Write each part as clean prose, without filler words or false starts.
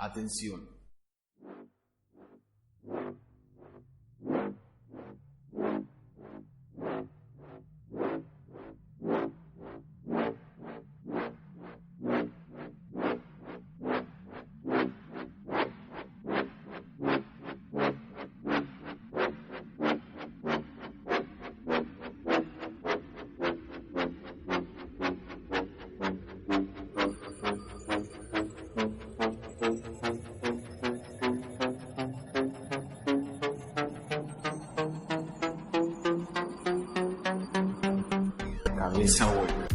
Atención. Cabeza hueca.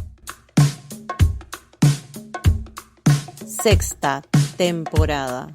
Sexta temporada.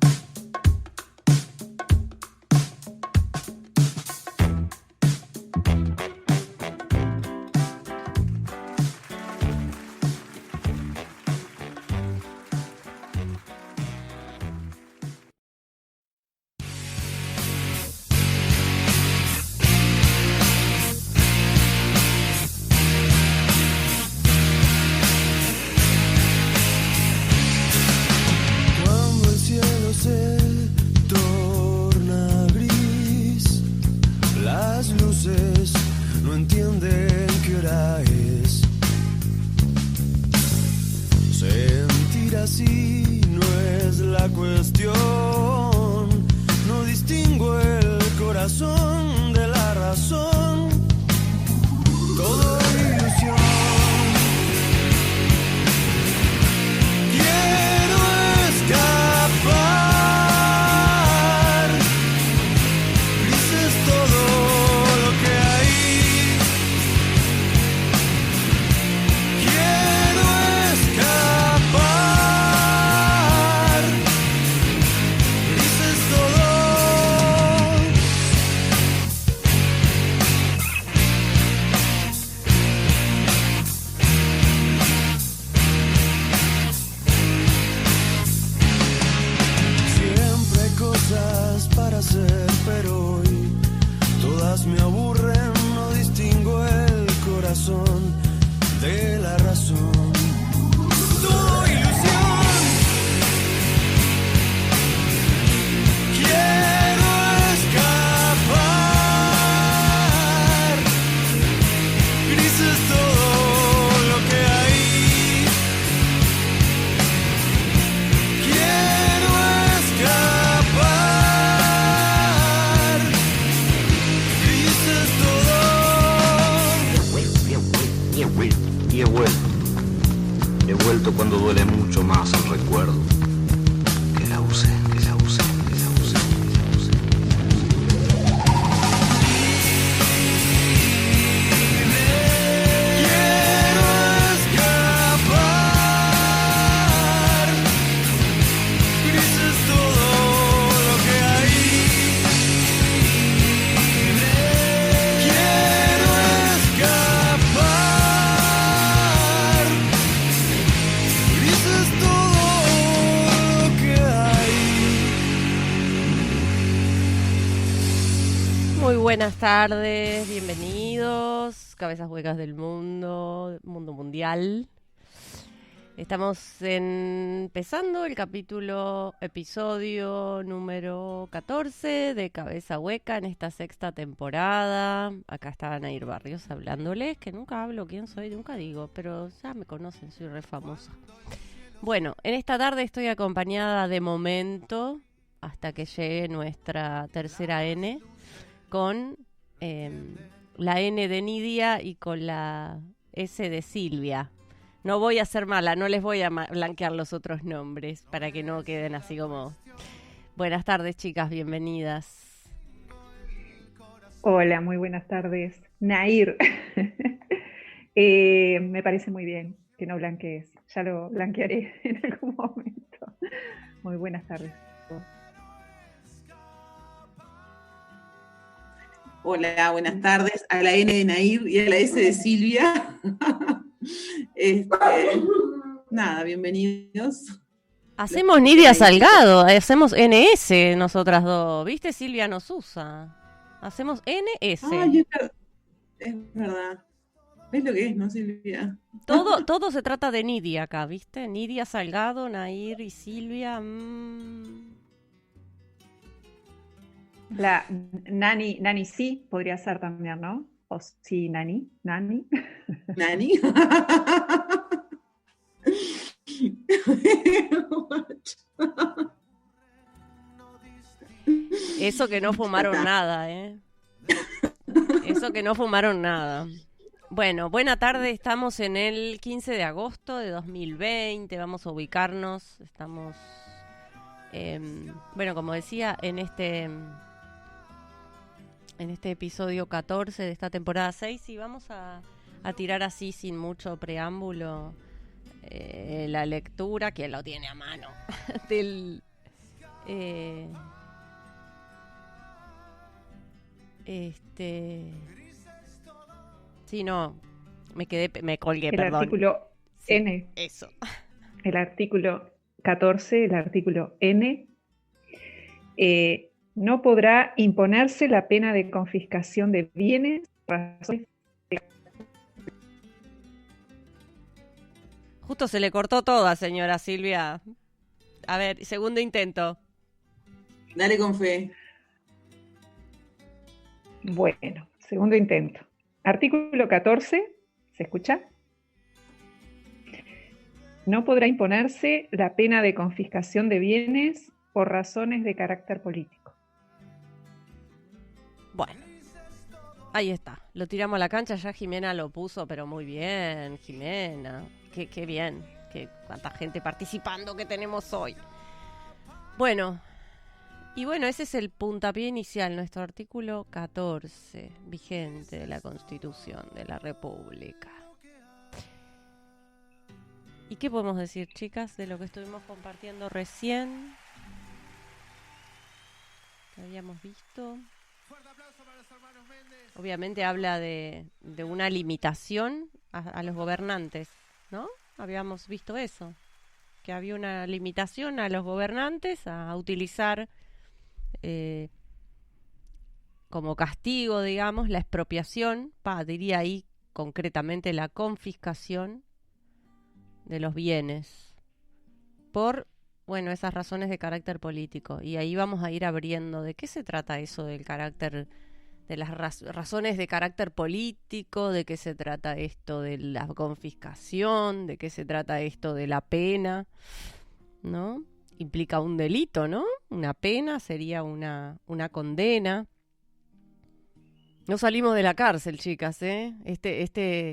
Cuando duele mucho más el recuerdo. Que la use, que la use, que la use, que la use. Quiero escapar. Gris es todo lo que hay. Quiero escapar. Gris es todo lo que hay. Muy buenas tardes, bienvenidos, cabezas huecas del mundo, mundo mundial. Estamos empezando el episodio número 14 de Cabeza Hueca en esta sexta temporada. Acá está Nair Barrios hablándoles, que nunca hablo quién soy, nunca digo, pero ya me conocen, soy re famosa. Bueno, en esta tarde estoy acompañada de momento, hasta que llegue nuestra tercera N, con la N de Nidia y con la S de Silvia. No voy a ser mala, no les voy a blanquear los otros nombres para que no queden así como... Buenas tardes, chicas, bienvenidas. Hola, muy buenas tardes. Nair, me parece muy bien que no blanquees, ya lo blanquearé en algún momento. Muy buenas tardes. Hola, buenas tardes a la N de Nair y a la S de Silvia. Nada, bienvenidos. Hacemos Nidia Salgado, hacemos NS nosotras dos, ¿viste? Silvia nos usa. Hacemos NS. Ay, es verdad. ¿Ves lo que es, no, Silvia? Todo se trata de Nidia acá, ¿viste? Nidia, Salgado, Nair y Silvia. La Nani sí podría ser también, ¿no? O sí, Nani. ¿Nani? Eso que no fumaron nada, ¿eh? Eso que no fumaron nada. Bueno, buena tarde, estamos en el 15 de agosto de 2020, vamos a ubicarnos, estamos, bueno, como decía, en este episodio 14 de esta temporada 6 y vamos a tirar así sin mucho preámbulo la lectura, quien lo tiene a mano, del... Sí, no, me colgué, El perdón. artículo Sí, N. eso. El artículo 14, el artículo N. No podrá imponerse la pena de confiscación de bienes, razones. Justo se le cortó toda, señora Silvia. A ver, segundo intento. Dale con fe. Bueno, segundo intento. Artículo 14, ¿se escucha? No podrá imponerse la pena de confiscación de bienes por razones de carácter político. Bueno, ahí está. Lo tiramos a la cancha, ya Jimena lo puso, pero muy bien, Jimena. Qué bien. Cuánta gente participando que tenemos hoy. Bueno, ese es el puntapié inicial, nuestro artículo 14, vigente de la Constitución de la República. ¿Y qué podemos decir, chicas, de lo que estuvimos compartiendo recién? ¿Qué habíamos visto? Obviamente habla de una limitación a los gobernantes, ¿no? Habíamos visto eso, que había una limitación a los gobernantes a utilizar como castigo, digamos, la expropiación, diría ahí concretamente la confiscación de los bienes por, bueno, esas razones de carácter político. Y ahí vamos a ir abriendo de qué se trata eso del carácter, de las razones de carácter político, de qué se trata esto de la confiscación, de qué se trata esto de la pena, ¿no? Implica un delito, ¿no? Una pena sería una condena. No salimos de la cárcel, chicas, ¿eh?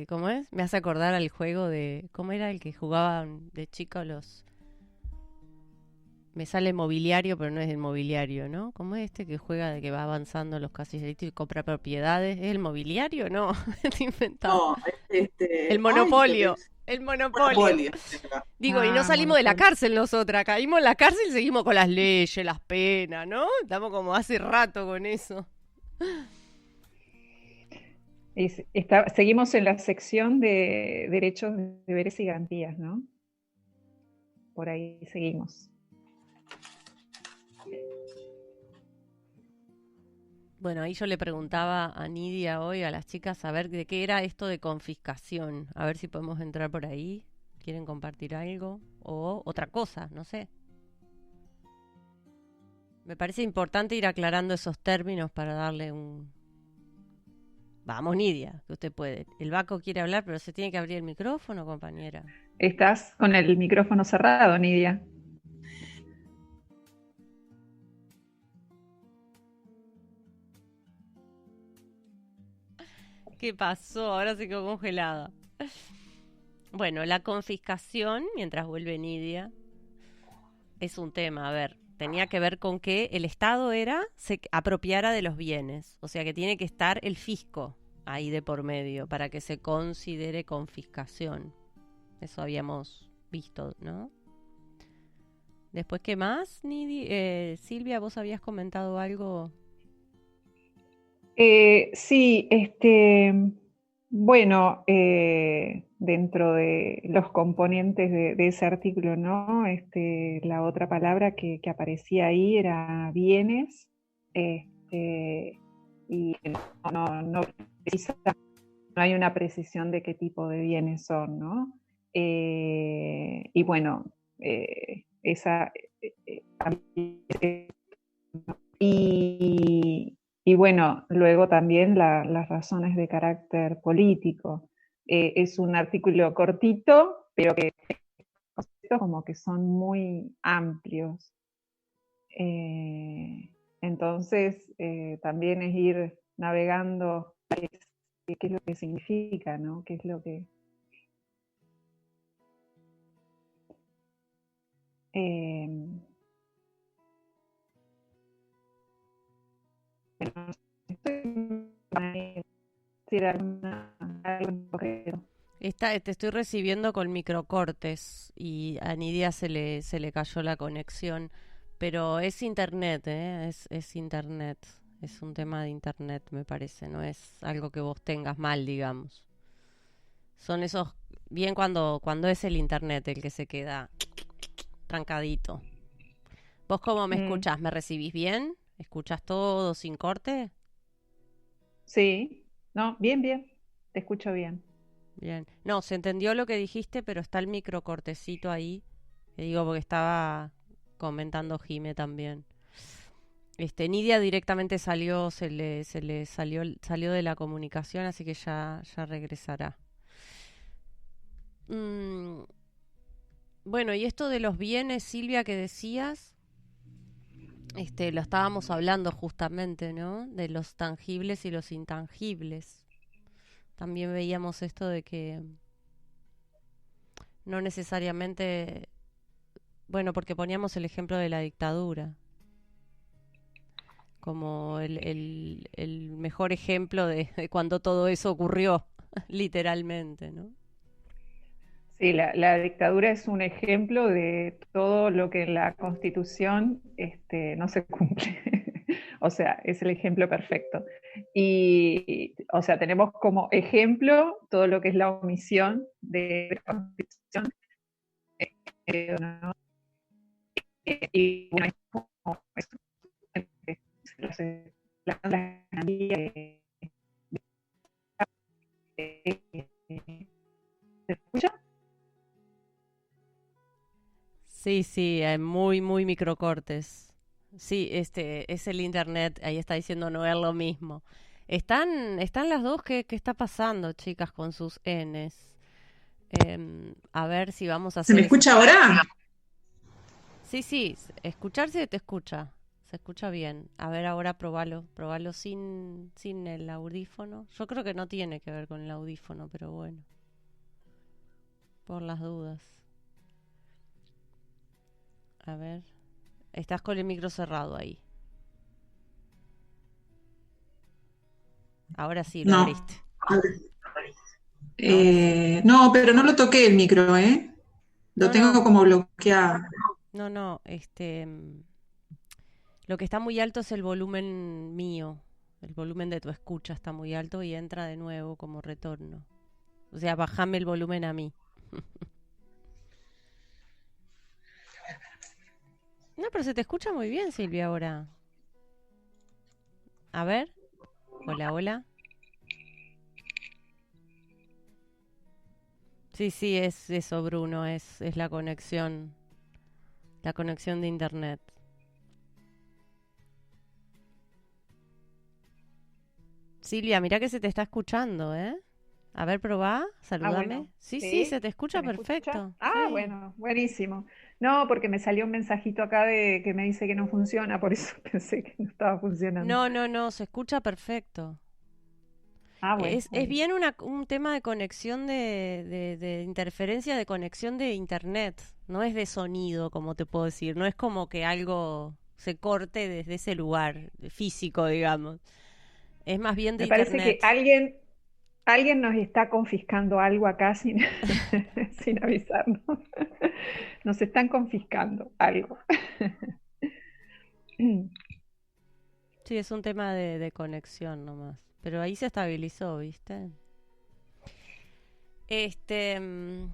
¿Cómo es? Me hace acordar al juego de... ¿Cómo era el que jugaban de chicos los...? Me sale mobiliario, pero no es el mobiliario, ¿no? ¿Cómo es este que juega de que va avanzando los casilleritos y compra propiedades? ¿Es el mobiliario? No, estoy inventando. No, El monopolio. El monopolio. Digo, y no salimos de la cárcel nosotras. Caímos en la cárcel y seguimos con las leyes, las penas, ¿no? Estamos como hace rato con eso. Seguimos en la sección de derechos, deberes y garantías, ¿no? Por ahí seguimos. Bueno, ahí yo le preguntaba a Nidia hoy, a las chicas, a ver de qué era esto de confiscación. A ver si podemos entrar por ahí. ¿Quieren compartir algo? O otra cosa, no sé. Me parece importante ir aclarando esos términos para darle un... Vamos, Nidia, que usted puede. El Baco quiere hablar, pero se tiene que abrir el micrófono, compañera. Estás con el micrófono cerrado, Nidia. ¿Qué pasó? Ahora se quedó congelada. Bueno, la confiscación, mientras vuelve Nidia, es un tema, a ver, tenía que ver con que el Estado se apropiara de los bienes, o sea que tiene que estar el fisco ahí de por medio para que se considere confiscación. Eso habíamos visto, ¿no? Después, ¿qué más, Silvia, vos habías comentado algo? Sí, bueno, dentro de los componentes de ese artículo, ¿no? La otra palabra que aparecía ahí era bienes, y no precisa hay una precisión de qué tipo de bienes son, ¿no? Y bueno, esa... y bueno, luego también las razones de carácter político. Es un artículo cortito, pero que como que son muy amplios. Entonces, también es ir navegando qué es lo que significa, ¿no? ¿Qué es lo que... Te estoy recibiendo con microcortes y a Nidia se le cayó la conexión, pero es internet, ¿eh? Es internet, es un tema de internet, me parece, no es algo que vos tengas mal, digamos. Son esos, bien cuando es el internet el que se queda trancadito. ¿Vos cómo me escuchás? ¿Me recibís bien? ¿Escuchás todo sin corte? Sí, no, bien, bien, te escucho bien. Bien. No, se entendió lo que dijiste, pero está el microcortecito ahí. Que digo porque estaba comentando Jime también. Nidia directamente salió, se le salió de la comunicación, así que ya regresará. Bueno, y esto de los bienes, Silvia, que decías, lo estábamos hablando justamente, ¿no? De los tangibles y los intangibles. También veíamos esto de que no necesariamente, bueno, porque poníamos el ejemplo de la dictadura como el mejor ejemplo de cuando todo eso ocurrió, literalmente, ¿no? Sí, la dictadura es un ejemplo de todo lo que en la Constitución no se cumple. O sea, es el ejemplo perfecto. Y, o sea, tenemos como ejemplo todo lo que es la omisión de la Constitución. ¿No? Y bueno, es como la ¿se escucha? Sí, sí, hay muy microcortes. Sí, es el internet, ahí está diciendo Noel lo mismo. Están las dos, ¿qué está pasando, chicas, con sus Ns? A ver si vamos a ¿Se me hacer... escucha ahora? Sí, sí, escucharse te escucha, se escucha bien. A ver, ahora probalo sin el audífono. Yo creo que no tiene que ver con el audífono, pero bueno, por las dudas. A ver, estás con el micro cerrado ahí. Ahora sí, lo No. abriste. No, pero no lo toqué el micro, ¿eh? Lo tengo No, como bloqueado. no, lo que está muy alto es el volumen mío. El volumen de tu escucha está muy alto y entra de nuevo como retorno. O sea, bajame el volumen a mí. No, pero se te escucha muy bien, Silvia, ahora. A ver. Hola, hola. Sí, sí, es eso, Bruno, es la conexión de internet. Silvia, mira que se te está escuchando, ¿eh? A ver, probá, saludame. Bueno, Sí, sí, se sí, te escucha ¿se me escucha? perfecto. Ah, Sí. bueno, buenísimo. No, porque me salió un mensajito acá de que me dice que no funciona, por eso pensé que no estaba funcionando. No, se escucha perfecto. Ah, bueno, Es bien buenísimo. un tema de conexión de interferencia de conexión de internet. No es de sonido, como te puedo decir. No es como que algo se corte desde ese lugar físico, digamos. Es más bien de Me parece que internet. alguien nos está confiscando algo acá sin, sin avisarnos. Nos están confiscando algo. Sí, es un tema de conexión nomás. Pero ahí se estabilizó, ¿viste?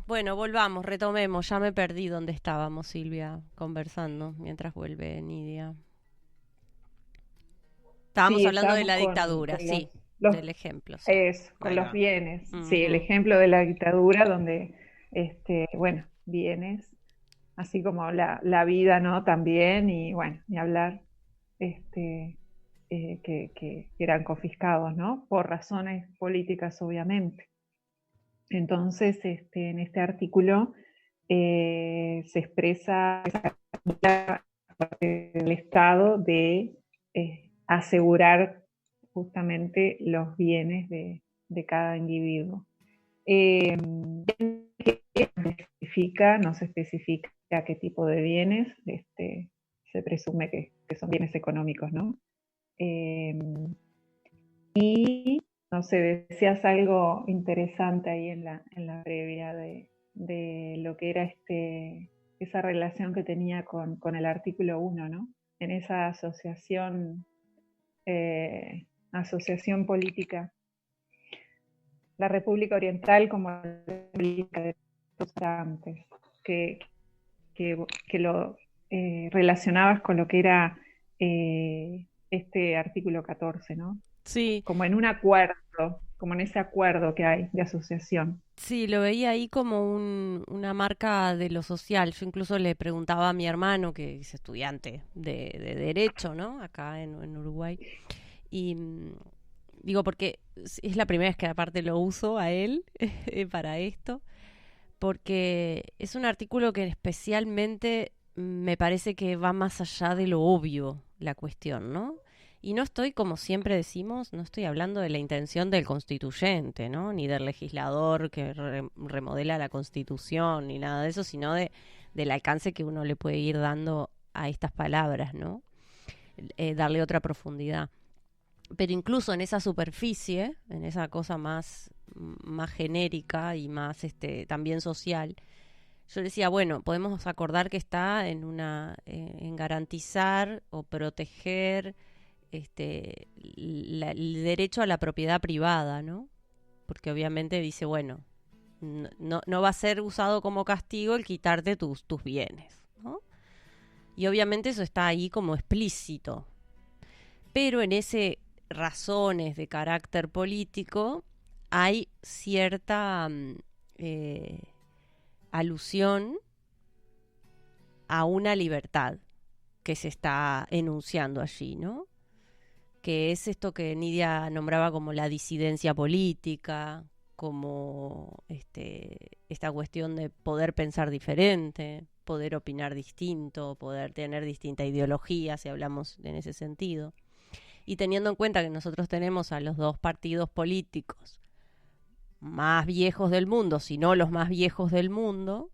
Bueno, volvamos, retomemos. Ya me perdí donde estábamos, Silvia, conversando mientras vuelve Nidia. Estábamos Sí, hablando de estábamos la con dictadura, sí. Los, del ejemplo, sí. con Ahí los va. bienes. Sí, el Ujú. ejemplo de la dictadura donde, bueno, bienes, así como la vida, ¿no? También, y bueno, ni hablar, este, que eran confiscados, ¿no? Por razones políticas, obviamente. Entonces, en este artículo se expresa esa parte del Estado de asegurar justamente los bienes de cada individuo. No se especifica qué tipo de bienes, se presume que son bienes económicos, ¿no? Eh, y no sé, decías algo interesante ahí en la previa de lo que era esa relación que tenía con el artículo 1, ¿no? En esa asociación política, la República Oriental como la República de los antes, que, que lo relacionabas con lo que era este artículo 14, ¿no? Sí, Como en un acuerdo, como en ese acuerdo que hay de asociación. sí, lo veía ahí como una marca de lo social. Yo incluso le preguntaba a mi hermano, que es estudiante de Derecho, ¿no? Acá en Uruguay. Y digo, porque es la primera vez que aparte lo uso a él para esto, porque es un artículo que especialmente me parece que va más allá de lo obvio la cuestión, ¿no? Y no estoy, como siempre decimos, no estoy hablando de la intención del constituyente, ¿no? Ni del legislador que remodela la constitución, ni nada de eso, sino del alcance que uno le puede ir dando a estas palabras, ¿no? Darle otra profundidad. Pero incluso en esa superficie, en esa cosa más genérica y más también social, yo decía, bueno, podemos acordar que está en garantizar o proteger el derecho a la propiedad privada, ¿no? Porque obviamente dice, bueno, no va a ser usado como castigo el quitarte tus bienes, ¿no? Y obviamente eso está ahí como explícito. Pero en ese razones de carácter político hay cierta eh, alusión a una libertad que se está enunciando allí, ¿no? Que es esto que Nidia nombraba como la disidencia política, como esta cuestión de poder pensar diferente, poder opinar distinto, poder tener distinta ideología, si hablamos en ese sentido. Y teniendo en cuenta que nosotros tenemos a los dos partidos políticos más viejos del mundo, si no los más viejos del mundo,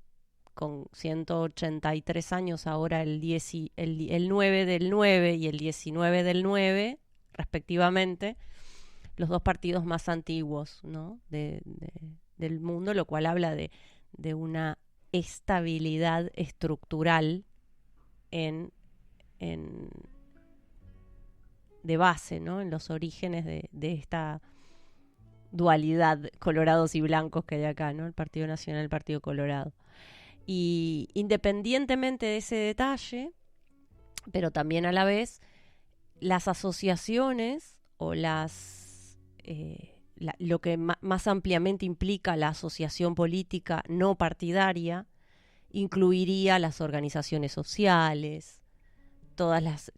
con 183 años ahora el 9 del 9 y el 19 del 9, respectivamente, los dos partidos más antiguos, ¿no? Del mundo, lo cual habla de una estabilidad estructural en de base, ¿no? En los orígenes de esta dualidad colorados y blancos que hay acá, ¿no? El Partido Nacional y el Partido Colorado. Y independientemente de ese detalle, pero también a la vez, las asociaciones o lo que más ampliamente implica la asociación política no partidaria, incluiría las organizaciones sociales, todas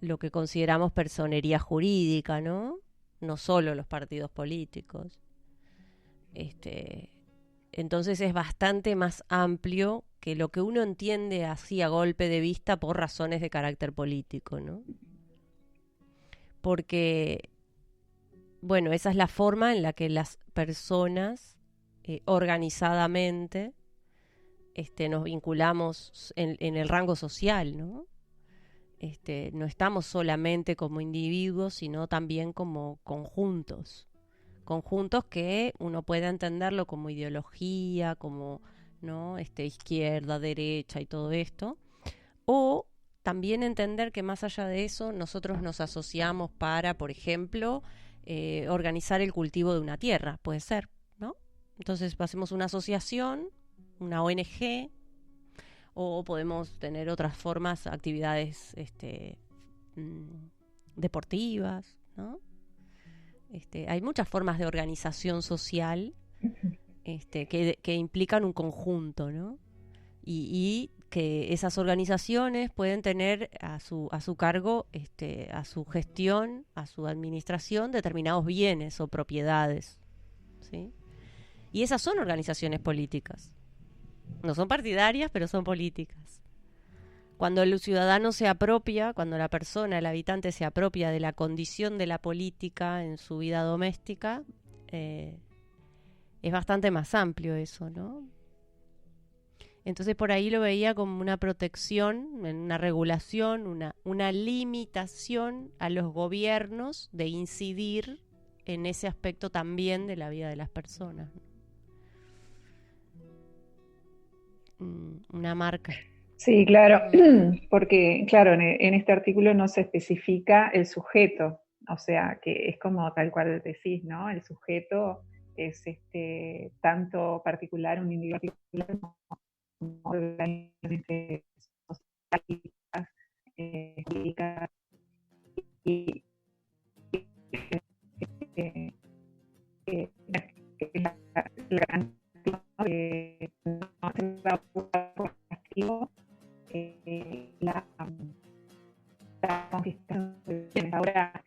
lo que consideramos personería jurídica, ¿no? No solo los partidos políticos. Entonces es bastante más amplio que lo que uno entiende así a golpe de vista por razones de carácter político, ¿no? Porque, bueno, esa es la forma en la que las personas organizadamente nos vinculamos en el rango social, ¿no? No estamos solamente como individuos, sino también como conjuntos. Conjuntos que uno puede entenderlo como ideología, como, ¿no? Izquierda, derecha y todo esto. O también entender que más allá de eso, nosotros nos asociamos para, por ejemplo, organizar el cultivo de una tierra, puede ser, ¿no? Entonces hacemos una asociación, una ONG, o podemos tener otras formas, actividades deportivas, ¿no? Hay muchas formas de organización social que implican un conjunto, ¿no? Y que esas organizaciones pueden tener a su cargo, a su gestión, a su administración, determinados bienes o propiedades, ¿sí? Y esas son organizaciones políticas. No son partidarias, pero son políticas. Cuando el ciudadano se apropia, cuando la persona, el habitante se apropia de la condición de la política en su vida doméstica, es bastante más amplio eso, ¿no? Entonces por ahí lo veía como una protección, una regulación, una limitación a los gobiernos de incidir en ese aspecto también de la vida de las personas. Una marca. Sí, claro, porque claro, en este artículo no se especifica el sujeto, o sea, que es como tal cual decís, ¿no? El sujeto es tanto particular, un individuo particular, como organizaciones sociales, políticas, y eh, eh, la gran no se va a buscar por castigo la confiscación de bienes. Ahora,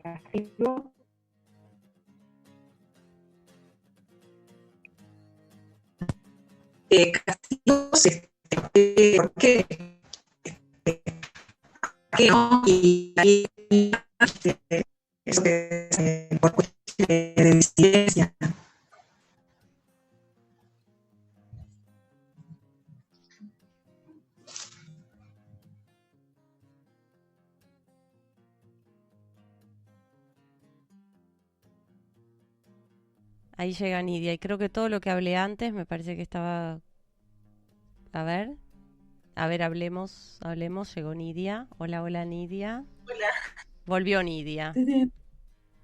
castigo Castigos, ¿por qué? ¿Por qué no? Y ahí, eso que es por cuestión de disidencia. Ahí llega Nidia. Y creo que todo lo que hablé antes me parece que estaba... A ver, hablemos. Llegó Nidia. Hola, Nidia. Hola. Volvió Nidia. Tienen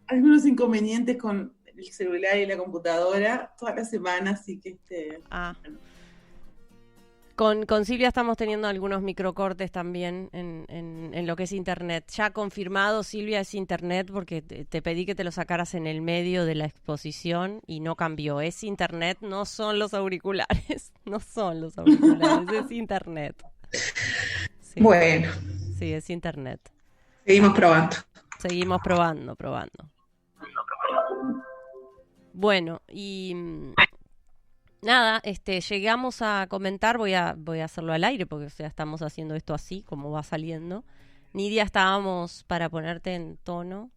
algunos inconvenientes con el celular y la computadora toda la semana, así que Con Silvia estamos teniendo algunos microcortes también en lo que es internet. Ya confirmado, Silvia, es internet porque te pedí que te lo sacaras en el medio de la exposición y no cambió. Es internet, no son los auriculares. No son los auriculares, es internet. Sí. Bueno. Sí, es internet. Seguimos probando. Seguimos probando. Bueno, y... nada, llegamos a comentar, voy a hacerlo al aire porque estamos haciendo esto así, como va saliendo. Nidia, estábamos, para ponerte en tono,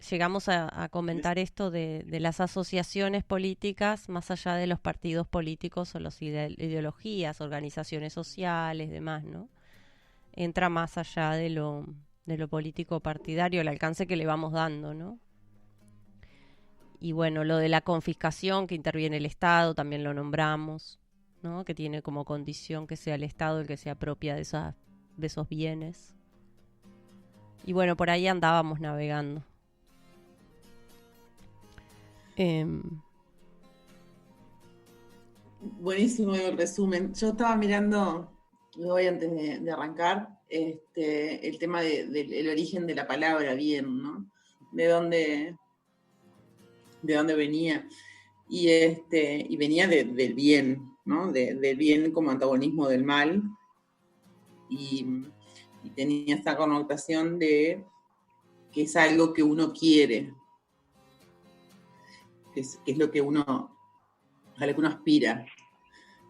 llegamos a comentar esto de las asociaciones políticas, más allá de los partidos políticos o las ideologías, organizaciones sociales, demás, ¿no? Entra más allá de lo político partidario, el alcance que le vamos dando, ¿no? Y bueno, lo de la confiscación que interviene el Estado, también lo nombramos, ¿no? Que tiene como condición que sea el Estado el que se apropia de esos bienes. Y bueno, por ahí andábamos navegando. Buenísimo el resumen. Yo estaba mirando, hoy antes de arrancar, el tema del origen de la palabra bien, ¿no? De dónde venía. Y venía del bien, ¿no? Del bien como antagonismo del mal. Y tenía esta connotación de que es algo que uno quiere, que es lo que uno, a lo que uno aspira,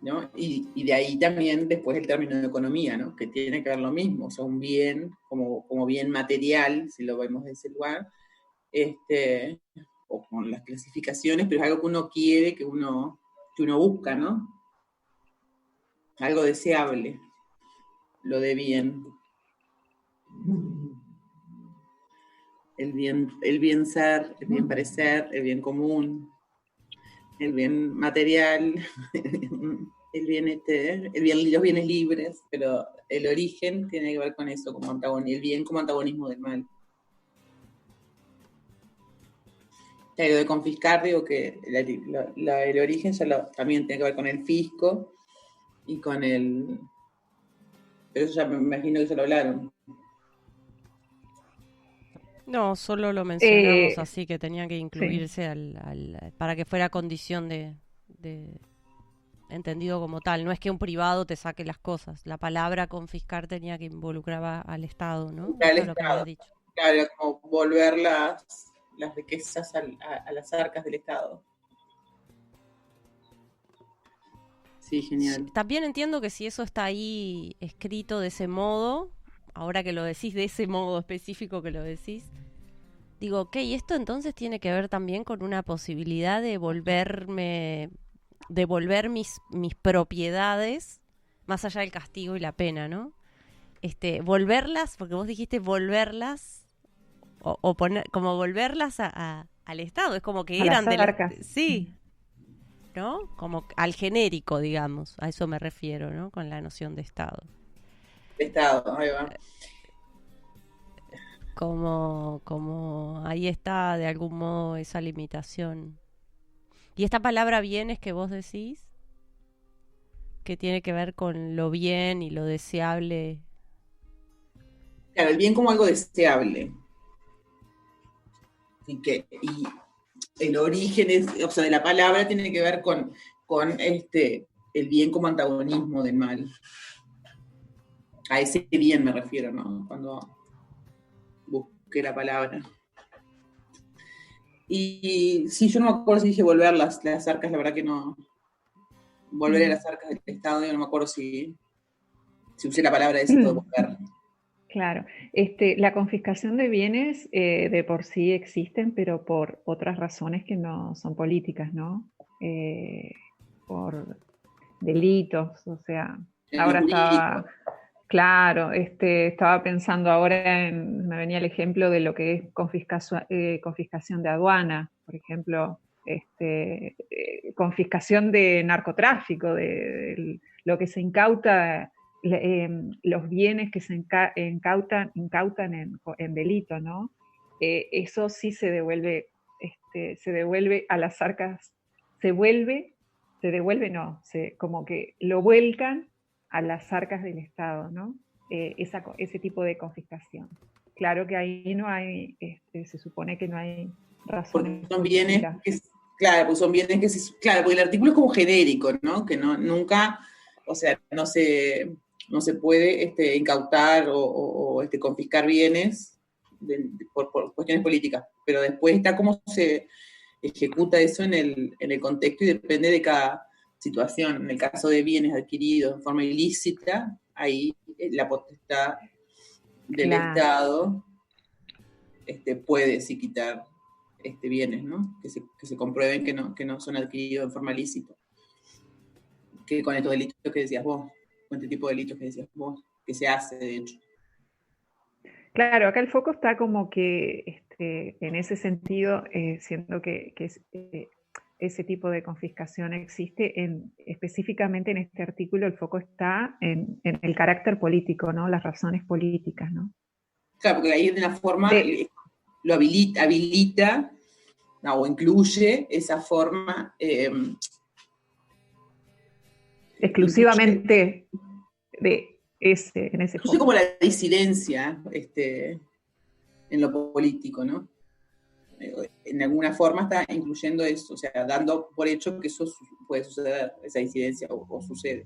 ¿no? Y de ahí también después el término de economía, ¿no? Que tiene que ver lo mismo, o sea, un bien como bien material, si lo vemos de ese lugar, o con las clasificaciones, pero es algo que uno quiere, que uno busca, ¿no? Algo deseable, lo de bien. El bien ser, el bien parecer, el bien común, el bien material, el bien los bienes libres, pero el origen tiene que ver con eso, como el bien como antagonismo del mal. Lo de confiscar, digo que el origen también tiene que ver con el fisco y con el... Pero eso ya me imagino que ya lo hablaron. No, solo lo mencionamos Eh, así, que tenía que sí, incluirse para que fuera condición de entendido como tal. No es que un privado te saque las cosas. La palabra confiscar tenía que involucrar al Estado, ¿no? Para el Eso es lo que habías Estado. dicho. Claro, como volver las riquezas a las arcas del Estado. Sí, Sí, genial. también entiendo que si eso está ahí escrito de ese modo, ahora que lo decís de ese modo específico que lo decís, digo, ok, esto entonces tiene que ver también con una posibilidad de devolver mis propiedades, más allá del castigo y la pena, ¿no? Volverlas, porque vos dijiste volverlas, o poner, como volverlas al Estado, es como que a las eran arcas. sí, ¿no? Como al genérico, digamos, a eso me refiero, ¿no? Con la noción de Estado. El Estado, ahí va. Como ahí está de algún modo esa limitación. Y esta palabra bienes que vos decís, que tiene que ver con lo bien y lo deseable. Claro, el bien como algo deseable. Y el origen o sea, de la palabra tiene que ver con el bien como antagonismo del mal. A ese bien me refiero, ¿no? Cuando busqué la palabra. Y sí, yo no me acuerdo si dije volver las arcas, la verdad que no. Volver a las arcas del Estado, yo no me acuerdo si usé la palabra esa de volver. Claro, la confiscación de bienes de por sí existen, pero por otras razones que no son políticas, ¿no? Eh, por delitos, o sea, En lo ahora estaba, jurídico. claro, estaba pensando ahora me venía el ejemplo de lo que es confiscación de aduana, por ejemplo, confiscación de narcotráfico, de lo que se incauta, los bienes que se incautan en delito, ¿no? Eso sí se devuelve a las arcas, se vuelve, se devuelve, no, como que lo vuelcan a las arcas del Estado, ¿no? Ese tipo de confiscación. Claro que ahí no hay, se supone que no hay Porque razones son bienes políticas. claro, pues son bienes claro, porque el artículo es como genérico, ¿no? Que nunca, o sea, no se puede incautar o confiscar bienes por cuestiones políticas, pero después está cómo se ejecuta eso en el contexto y depende de cada situación. En el caso de bienes adquiridos en forma ilícita, ahí la potestad del Claro, Estado puede sí quitar bienes, ¿no? Que se comprueben que no son adquiridos en forma lícita. Que con estos delitos que decías vos, con este tipo de delitos que decías vos, que se hace, de hecho. claro, acá el foco está como que en ese sentido, siendo ese tipo de confiscación existe, específicamente en este artículo el foco está en el carácter político, ¿no? Las razones políticas, ¿no? Claro, porque ahí de una forma De, lo habilita no, o incluye esa forma, incluye, exclusivamente en ese incluye como foco. la disidencia en lo político, ¿no? En alguna forma está incluyendo eso, o sea, dando por hecho que eso puede suceder, esa disidencia o sucede.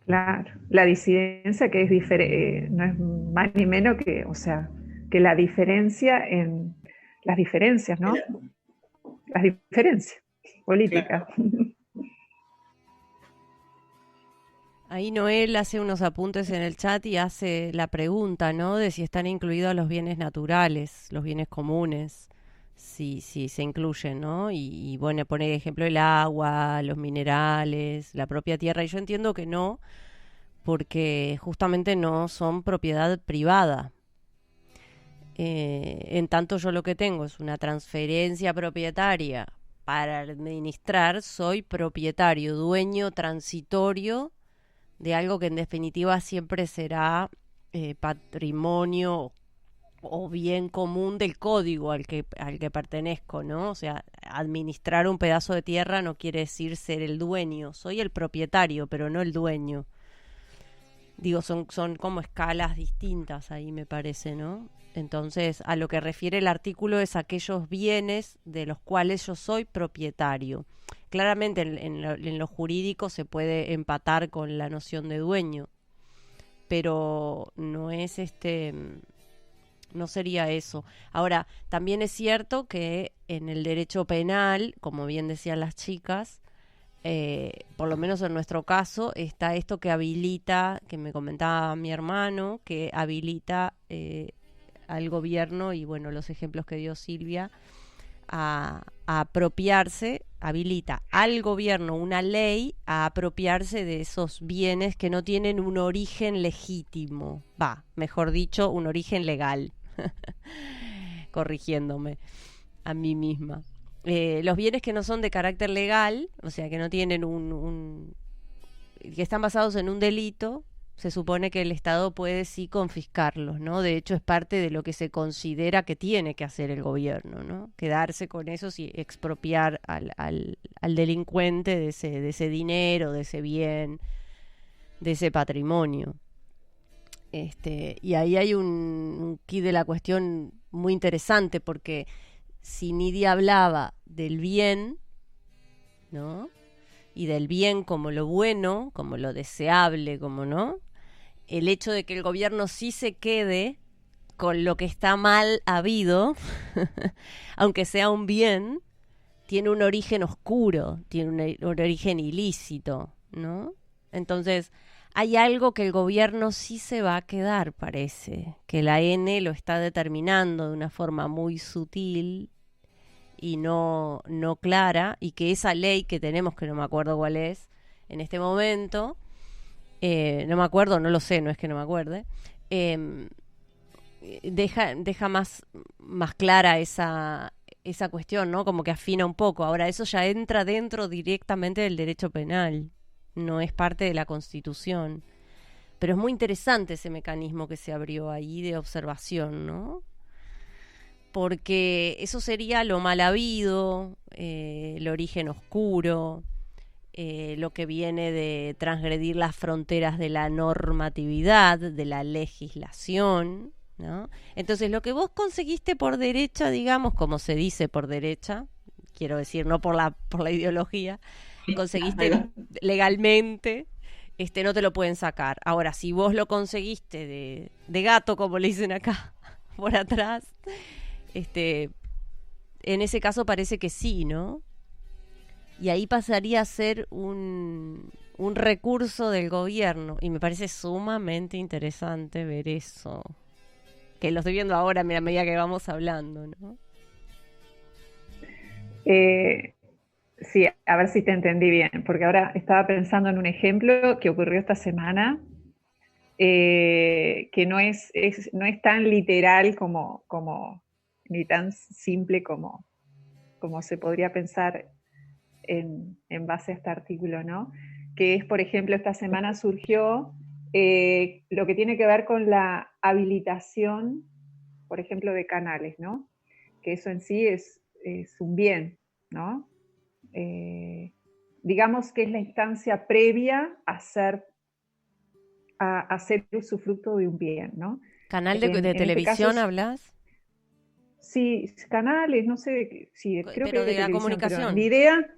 Claro, la disidencia que es no es más ni menos que, o sea, que la diferencia en las diferencias, ¿no? Las diferencias políticas. Claro. Ahí Noel hace unos apuntes en el chat y hace la pregunta, ¿no? De si están incluidos los bienes naturales, los bienes comunes, si se incluyen, ¿no? Y bueno, pone ejemplo el agua, los minerales, la propia tierra. Y yo entiendo que no, porque justamente no son propiedad privada. En tanto yo lo que tengo es una transferencia propietaria para administrar, soy propietario, dueño transitorio de algo que en definitiva siempre será patrimonio o bien común del código al que pertenezco, ¿no? O sea, administrar un pedazo de tierra no quiere decir ser el dueño, soy el propietario, pero no el dueño. Digo, son como escalas distintas ahí, me parece, ¿no? Entonces, a lo que refiere el artículo es aquellos bienes de los cuales yo soy propietario. Claramente en lo jurídico se puede empatar con la noción de dueño, pero no es no sería eso. Ahora, también es cierto que en el derecho penal, como bien decían las chicas, por lo menos en nuestro caso, está esto que habilita, que me comentaba mi hermano, que habilita al gobierno, y bueno, los ejemplos que dio Silvia, a apropiarse, habilita al gobierno una ley a apropiarse de esos bienes que no tienen un origen legítimo, mejor dicho, un origen legal, corrigiéndome a mí misma. Los bienes que no son de carácter legal, o sea, que no tienen que están basados en un delito, se supone que el Estado puede sí confiscarlos, ¿no? De hecho, es parte de lo que se considera que tiene que hacer el gobierno, ¿no? Quedarse con esos y expropiar al delincuente de ese dinero, de ese bien, de ese patrimonio. Y ahí hay un quid de la cuestión muy interesante, porque si Nidia hablaba del bien, ¿no? Y del bien como lo bueno, como lo deseable, como no, el hecho de que el gobierno sí se quede con lo que está mal habido, aunque sea un bien, tiene un origen oscuro, tiene un origen ilícito, ¿no? Entonces, hay algo que el gobierno sí se va a quedar, parece, que la N lo está determinando de una forma muy sutil y no clara, y que esa ley que tenemos, que no me acuerdo cuál es en este momento, no me acuerdo, no lo sé, no es que no me acuerde, deja más clara esa cuestión, ¿no? Como que afina un poco. Ahora, eso ya entra dentro directamente del derecho penal, no es parte de la Constitución. Pero es muy interesante ese mecanismo que se abrió ahí de observación, ¿no? Porque eso sería lo mal habido, el origen oscuro, lo que viene de transgredir las fronteras de la normatividad, de la legislación, ¿no? Entonces, lo que vos conseguiste por derecha, digamos, como se dice por derecha, quiero decir, no por la ideología, conseguiste legalmente, no te lo pueden sacar. Ahora, si vos lo conseguiste de gato, como le dicen acá, por atrás, en ese caso parece que sí, ¿no? Y ahí pasaría a ser un recurso del gobierno, y me parece sumamente interesante ver eso, que lo estoy viendo ahora a medida que vamos hablando, ¿no? Sí, a ver si te entendí bien, porque ahora estaba pensando en un ejemplo que ocurrió esta semana, que no es tan literal como ni tan simple como se podría pensar en base a este artículo, ¿no? Que es, por ejemplo, esta semana surgió lo que tiene que ver con la habilitación, por ejemplo, de canales, ¿no? Que eso en sí es un bien, ¿no? Digamos que es la instancia previa a ser usufructo de un bien, ¿no? ¿Canal de televisión este hablas? Sí, canales, no sé, sí, creo pero que de la comunicación. Ni idea.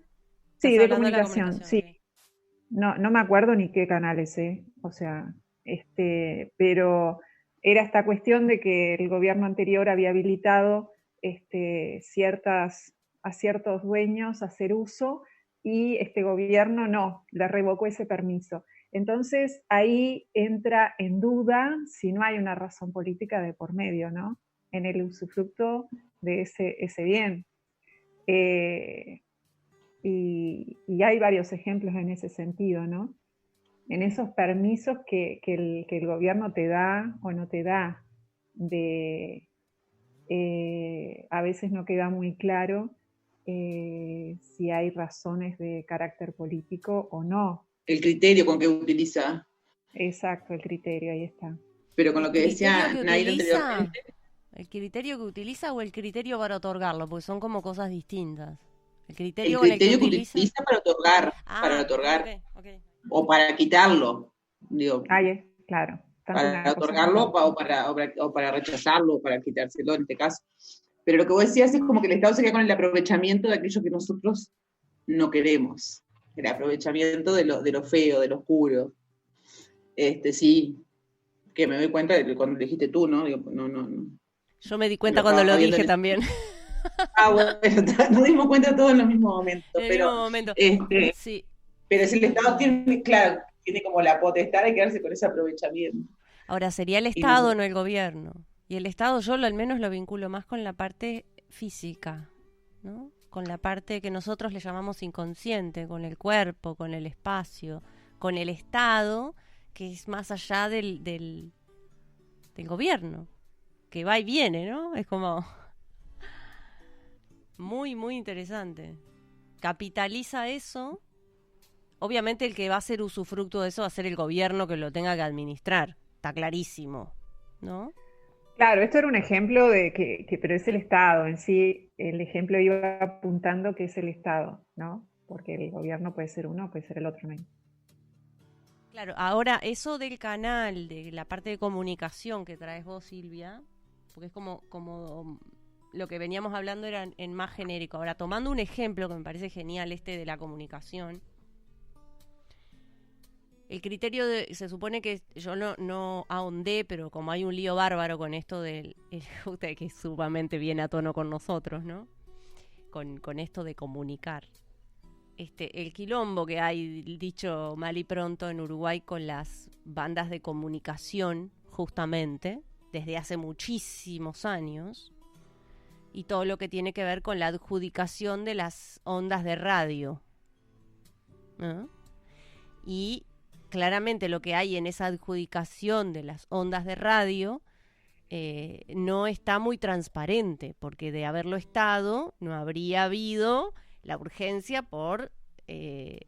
Sí, de comunicación, sí. Okay. No me acuerdo ni qué canales, o sea, pero era esta cuestión de que el gobierno anterior había habilitado a ciertos dueños a hacer uso, y este gobierno no, le revocó ese permiso. Entonces ahí entra en duda si no hay una razón política de por medio, ¿no? En el usufructo de ese bien. Y hay varios ejemplos en ese sentido, ¿no? En esos permisos que el gobierno te da o no te da, a veces no queda muy claro si hay razones de carácter político o no. El criterio con que utiliza. Exacto, el criterio, ahí está. Pero con lo que decía Nair anteriormente. ¿El criterio que utiliza o el criterio para otorgarlo? Porque son como cosas distintas. El criterio que utiliza para otorgar. Okay. O para quitarlo. Digo. Ahí claro. Tanto para una cosa otorgarlo como o para rechazarlo, o para quitárselo en este caso. Pero lo que vos decías es como que el Estado se queda con el aprovechamiento de aquello que nosotros no queremos, el aprovechamiento de lo feo, de lo oscuro. Sí, que me doy cuenta de cuando dijiste tú, ¿no? Digo, no. Yo me di Lo cuenta cuando estaba lo viendo dije en también. bueno, nos dimos cuenta todos en el mismo momento, En el pero mismo momento. este, Sí. pero si el Estado tiene, claro, tiene como la potestad de quedarse con ese aprovechamiento. Ahora, sería el Y Estado, nosotros, no el gobierno. Y el Estado yo al menos lo vinculo más con la parte física, ¿no? Con la parte que nosotros le llamamos inconsciente, con el cuerpo, con el espacio, con el Estado, que es más allá del gobierno, que va y viene, ¿no? Es como muy, muy interesante. Capitaliza eso. Obviamente el que va a ser usufructo de eso va a ser el gobierno que lo tenga que administrar. Está clarísimo, ¿no? claro, esto era un ejemplo de pero es el Estado en sí, el ejemplo iba apuntando que es el Estado, ¿no? Porque el gobierno puede ser uno, puede ser el otro, ¿no? Claro, ahora eso del canal, de la parte de comunicación que traes vos, Silvia, porque es como lo que veníamos hablando era en más genérico. Ahora, tomando un ejemplo que me parece genial, este de la comunicación, el criterio se supone que yo no ahondé, pero como hay un lío bárbaro con esto del, que es sumamente viene a tono con nosotros, ¿no? Con esto de comunicar. El quilombo que hay, dicho mal y pronto, en Uruguay con las bandas de comunicación, justamente, desde hace muchísimos años, y todo lo que tiene que ver con la adjudicación de las ondas de radio, ¿no? Y claramente lo que hay en esa adjudicación de las ondas de radio no está muy transparente, porque de haberlo estado no habría habido la urgencia por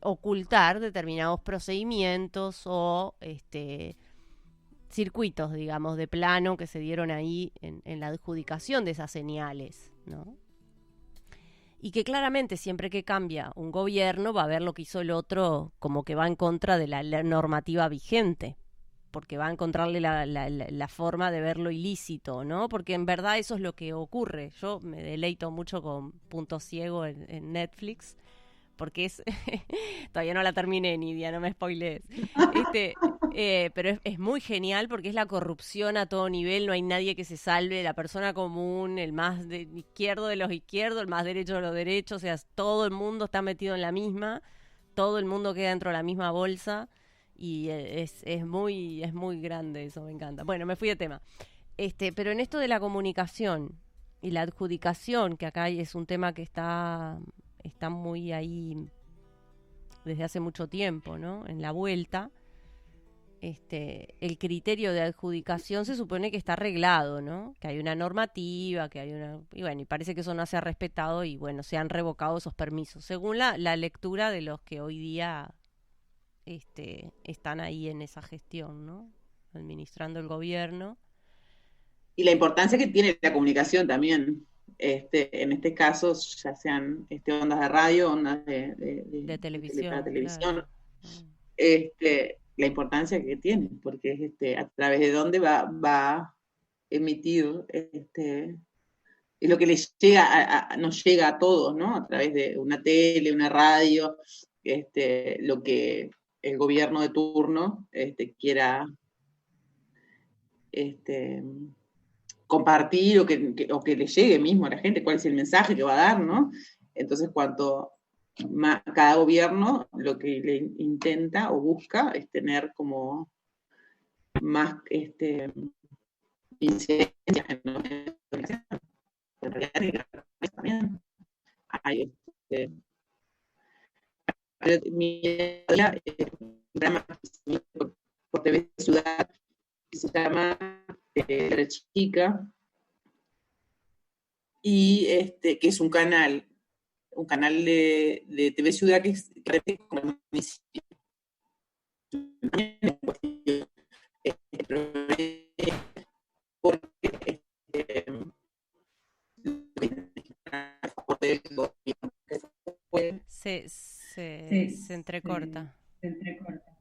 ocultar determinados procedimientos o circuitos, digamos, de plano que se dieron ahí en la adjudicación de esas señales, ¿no? Y que claramente siempre que cambia un gobierno va a ver lo que hizo el otro como que va en contra de la normativa vigente, porque va a encontrarle la forma de verlo ilícito, ¿no? Porque en verdad eso es lo que ocurre. Yo me deleito mucho con Punto Ciego en Netflix, porque es todavía no la terminé, Nidia, no me spoilees. Pero es muy genial porque es la corrupción a todo nivel, no hay nadie que se salve, la persona común, el más izquierdo de los izquierdos, el más derecho de los derechos, o sea, todo el mundo está metido en la misma, todo el mundo queda dentro de la misma bolsa y es muy grande eso, me encanta. Bueno, me fui de tema. Pero en esto de la comunicación y la adjudicación, que acá es un tema que está muy ahí desde hace mucho tiempo, ¿no? En la vuelta, el criterio de adjudicación se supone que está arreglado, ¿no? Que hay una normativa, que hay una... Y bueno, y parece que eso no se ha respetado y bueno, se han revocado esos permisos, según la lectura de los que hoy día están ahí en esa gestión, ¿no? Administrando el gobierno. y la importancia que tiene la comunicación también. En este caso, ya sean ondas de radio, ondas De televisión, para televisión, claro. la importancia que tiene, porque a través de dónde va a emitir, es lo que les llega, nos llega a todos, ¿no? A través de una tele, una radio, lo que el gobierno de turno quiera compartir o que le llegue mismo a la gente, cuál es el mensaje que va a dar, ¿no? Entonces, cuanto más, cada gobierno lo que le intenta o busca es tener como más incidencia en en realidad también hay un programa por TV Ciudad que se llama La Chica, y que es un canal de TV Ciudad que repite con el municipio. Porque Se entrecorta.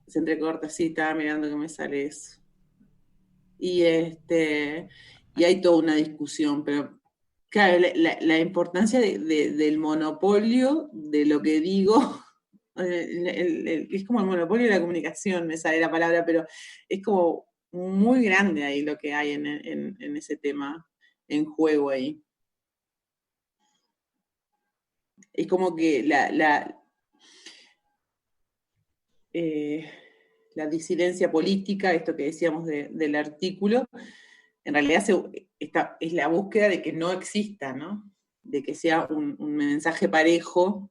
Se entrecorta, sí, estaba mirando que me sale eso. Y, y hay toda una discusión, pero claro, la importancia del monopolio de lo que digo, es como el monopolio de la comunicación, me sale la palabra, pero es como muy grande ahí lo que hay en ese tema en juego ahí. Es como que la disidencia política, esto que decíamos del artículo, en realidad es la búsqueda de que no exista, ¿no? De que sea un mensaje parejo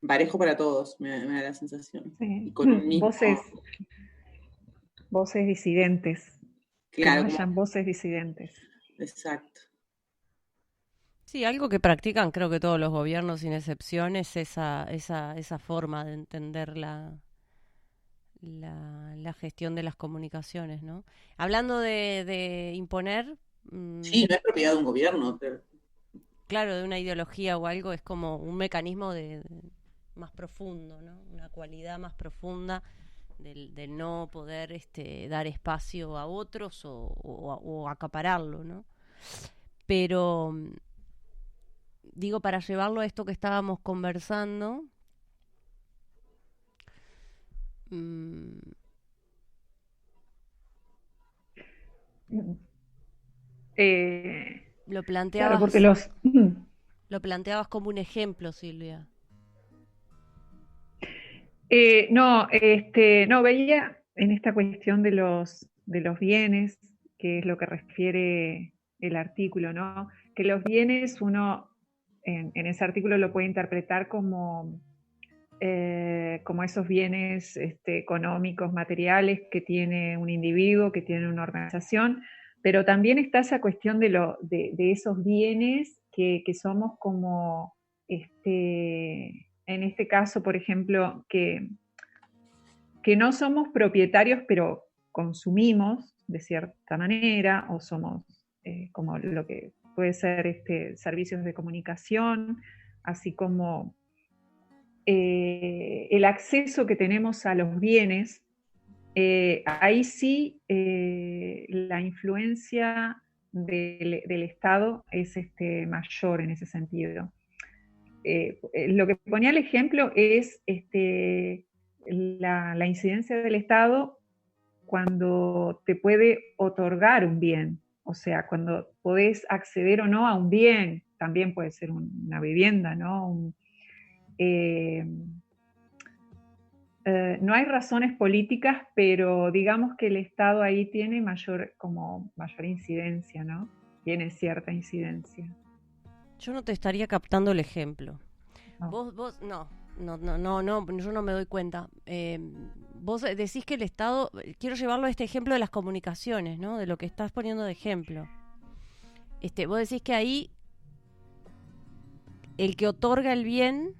para todos, me da la sensación. Sí. Y con un mismo, Voces disidentes, que no claro, hayan voces disidentes. exacto. Sí, algo que practican creo que todos los gobiernos sin excepción es esa forma de entender la gestión de las comunicaciones, ¿no? Hablando de imponer, Sí, no es propiedad de un gobierno, pero claro, de una ideología o algo, es como un mecanismo más profundo, ¿no? Una cualidad más profunda del no poder dar espacio a otros o acapararlo, ¿no? Pero digo, para llevarlo a esto que estábamos conversando, mm, Eh, lo claro, porque planteabas, lo planteabas como un ejemplo, Silvia. No, no, veía en esta cuestión de los bienes, que es lo que refiere el artículo, ¿no? Que los bienes uno en ese artículo lo puede interpretar como esos bienes económicos, materiales que tiene un individuo, que tiene una organización, pero también está esa cuestión de esos bienes que somos como en este caso, por ejemplo, que no somos propietarios, pero consumimos de cierta manera, o somos como lo que puede ser servicios de comunicación, así como el acceso que tenemos a los bienes. Ahí sí la influencia del Estado es mayor en ese sentido. Lo que ponía el ejemplo es la incidencia del Estado cuando te puede otorgar un bien, o sea, cuando podés acceder o no a un bien, también puede ser una vivienda, ¿no? Eh, no hay razones políticas, pero digamos que el Estado ahí tiene mayor incidencia, ¿no? Tiene cierta incidencia. Yo no te estaría captando el ejemplo. No. Vos, no, yo no me doy cuenta. Vos decís que el Estado, quiero llevarlo a este ejemplo de las comunicaciones, ¿no? De lo que estás poniendo de ejemplo. Vos decís que ahí el que otorga el bien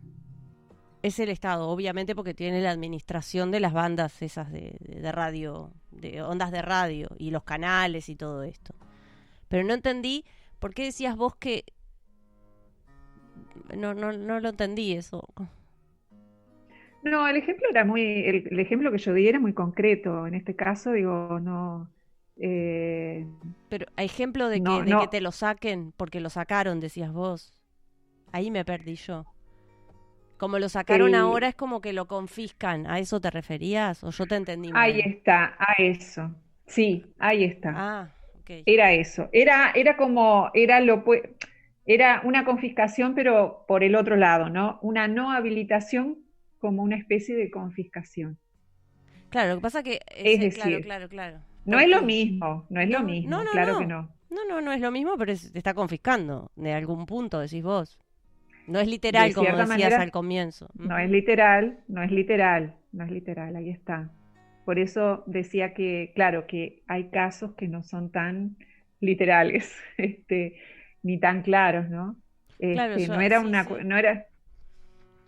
es el Estado, obviamente porque tiene la administración de las bandas esas de radio, de ondas de radio y los canales y todo esto. Pero no entendí por qué decías vos que no lo entendí eso. No, el ejemplo era el ejemplo que yo di era muy concreto. En este caso, digo, no. Pero ejemplo de No, que no. te lo saquen porque lo sacaron, decías vos. Ahí me perdí yo. Como lo sacaron ahora es como que lo confiscan. ¿A eso te referías? ¿O yo te entendí mal? Ahí está, a eso. Sí, ahí está. Ah, ok. Era eso. Era una confiscación, pero por el otro lado, ¿no? Una no habilitación como una especie de confiscación. Claro, lo que pasa que Es decir, claro. no es lo mismo, no es lo No, mismo, claro que no. No es lo mismo, pero te está confiscando de algún punto, decís vos. No es literal, De como cierta decías manera, al comienzo. no es literal, no es literal, no es literal, ahí está. Por eso decía que, claro, que hay casos que no son tan literales, ni tan claros, ¿no? Claro, No yo, era sí, una, sí. no era,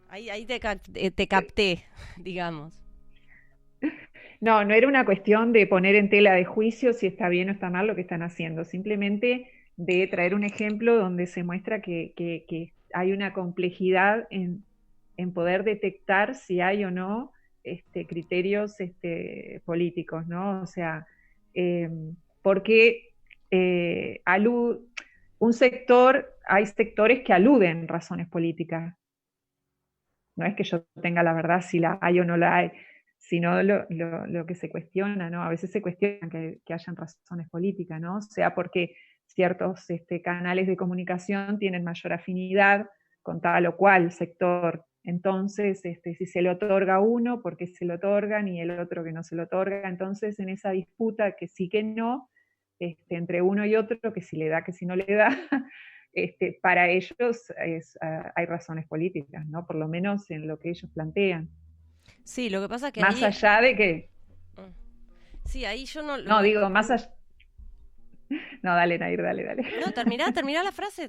Ahí te capté, digamos. no era una cuestión de poner en tela de juicio si está bien o está mal lo que están haciendo, simplemente de traer un ejemplo donde se muestra que hay una complejidad en poder detectar si hay o no criterios políticos, ¿no? O sea, porque hay sectores que aluden razones políticas. No es que yo tenga la verdad si la hay o no la hay, sino lo que se cuestiona, ¿no? A veces se cuestiona que hayan razones políticas, ¿no? O sea, porque ciertos canales de comunicación tienen mayor afinidad con tal o cual sector. Entonces, si se le otorga a uno, ¿por qué se lo otorgan? Y el otro que no se lo otorga. Entonces, en esa disputa que sí que no, entre uno y otro, que si le da, que si no le da, para ellos hay razones políticas, ¿no? Por lo menos en lo que ellos plantean. Sí, lo que pasa es que Más ahí... allá de que... Sí, ahí yo no... No, digo, más allá... No, dale, Nair, dale. No, terminá la frase.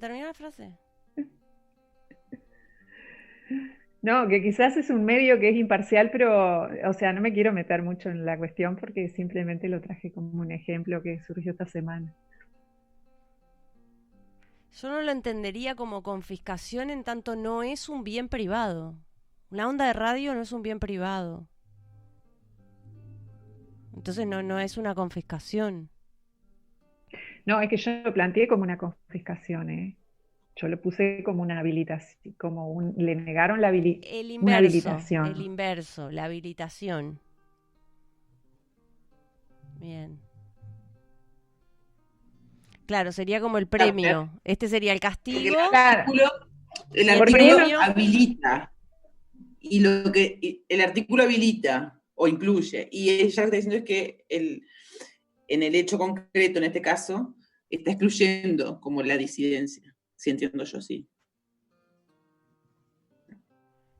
No, que quizás es un medio que es imparcial, pero, o sea, no me quiero meter mucho en la cuestión porque simplemente lo traje como un ejemplo que surgió esta semana. Yo no lo entendería como confiscación en tanto no es un bien privado. La onda de radio no es un bien privado. Entonces no es una confiscación. No, es que yo lo planteé como una confiscación, ¿eh? Yo lo puse como una habilitación, le negaron una habilitación. El inverso, la habilitación. Bien. Claro, sería como el premio. Este sería el castigo. El artículo habilita. Y el artículo habilita o incluye. Y ella lo que está diciendo es que en el hecho concreto, en este caso, está excluyendo como la disidencia. Si entiendo yo, sí.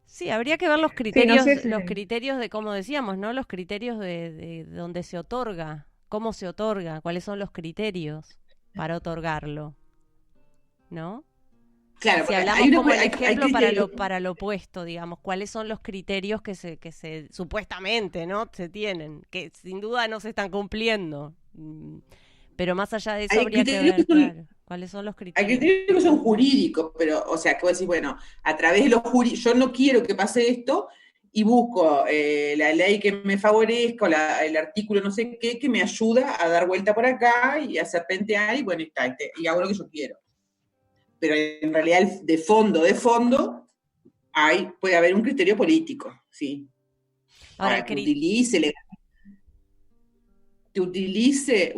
Sí, habría que ver los criterios, sí, no sé los criterios de, como decíamos, ¿no? Los criterios de donde se otorga, cómo se otorga, cuáles son los criterios para otorgarlo, ¿no? Claro, si hablamos como el ejemplo para lo opuesto, digamos, cuáles son los criterios que se supuestamente, ¿no? Se tienen, que sin duda no se están cumpliendo. Pero más allá de eso habría que ver, claro, cuáles son los criterios. Hay criterios que son jurídicos, pero, o sea, que vos decís, bueno, a través de los jurídicos, yo no quiero que pase esto, y busco la ley que me favorezca, el artículo no sé qué, que me ayuda a dar vuelta por acá, y a serpentear, y bueno, y hago lo que yo quiero. Pero en realidad, de fondo, puede haber un criterio político, ¿sí? Ahora, que utilice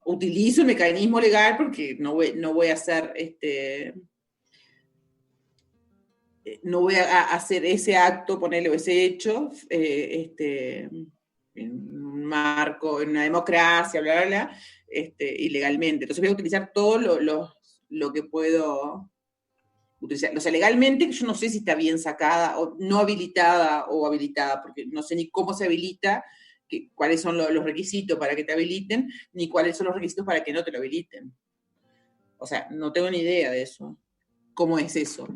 utilizo un mecanismo legal porque no voy a hacer no voy a hacer ese acto, ponerle ese hecho en un marco, en una democracia, bla, bla, bla, ilegalmente. Entonces voy a utilizar todo lo que puedo utilizar. O sea, legalmente yo no sé si está bien sacada, o no habilitada o habilitada, porque no sé ni cómo se habilita, cuáles son los requisitos para que te habiliten, ni cuáles son los requisitos para que no te lo habiliten. O sea, no tengo ni idea de eso. ¿Cómo es eso?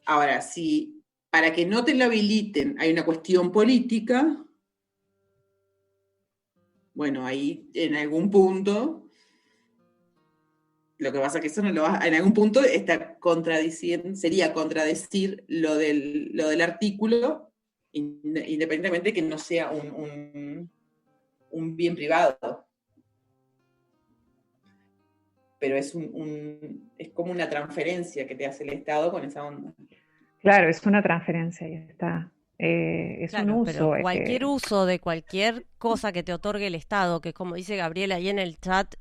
Ahora, si para que no te lo habiliten hay una cuestión política, bueno, ahí en algún punto, lo que pasa es que eso no lo va, en algún punto sería contradecir lo del artículo, independientemente de que no sea un bien privado. Pero es como una transferencia que te hace el Estado con esa onda. Claro, es una transferencia, y está. Es claro, un uso. Pero cualquier uso de cualquier cosa que te otorgue el Estado, que como dice Gabriela ahí en el chat,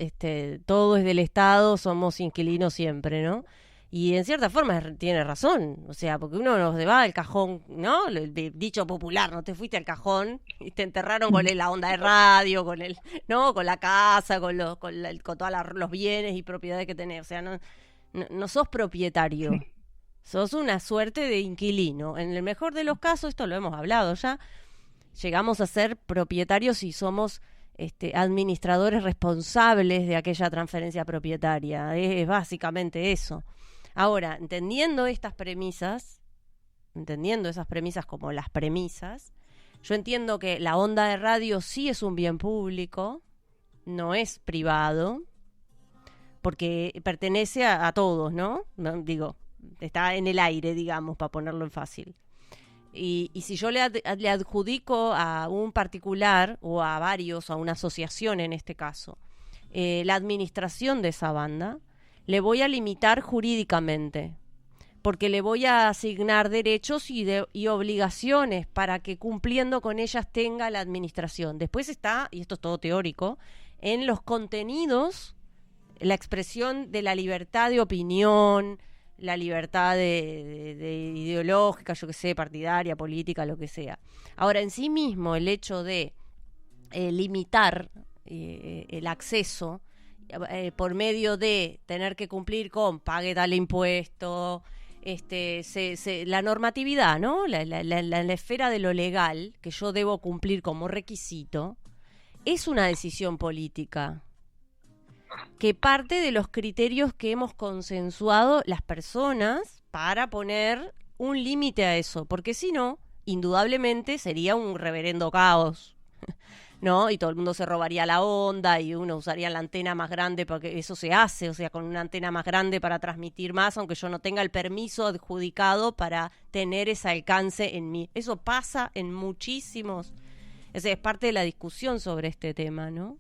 todo es del Estado, somos inquilinos siempre, ¿no? Y en cierta forma tiene razón, o sea, porque uno nos va al cajón, ¿no? El dicho popular, no te fuiste al cajón y te enterraron con la onda de radio, ¿no? Con la casa, con todos los bienes y propiedades que tenés, o sea, no sos propietario. Sí. Sos una suerte de inquilino. En el mejor de los casos, esto lo hemos hablado ya, llegamos a ser propietarios y somos administradores responsables de aquella transferencia propietaria. Es básicamente eso. Ahora, entendiendo esas premisas como las premisas, yo entiendo que la onda de radio sí es un bien público, no es privado, porque pertenece a todos, ¿no? Digo, está en el aire, digamos, para ponerlo en fácil. Y si yo le adjudico a un particular o a varios, o a una asociación en este caso, la administración de esa banda, le voy a limitar jurídicamente, porque le voy a asignar derechos y obligaciones para que cumpliendo con ellas tenga la administración. Después está, y esto es todo teórico, en los contenidos, la expresión de la libertad de opinión, la libertad de ideológica, yo qué sé, partidaria, política, lo que sea. Ahora, en sí mismo, el hecho de limitar el acceso por medio de tener que cumplir con pague tal impuesto, la normatividad, ¿no? La esfera de lo legal que yo debo cumplir como requisito, es una decisión política que parte de los criterios que hemos consensuado las personas para poner un límite a eso, porque si no, indudablemente sería un reverendo caos, ¿no? Y todo el mundo se robaría la onda y uno usaría la antena más grande, porque eso se hace, o sea, con una antena más grande para transmitir más, aunque yo no tenga el permiso adjudicado para tener ese alcance en mí. Eso pasa en muchísimos, es parte de la discusión sobre este tema, ¿no?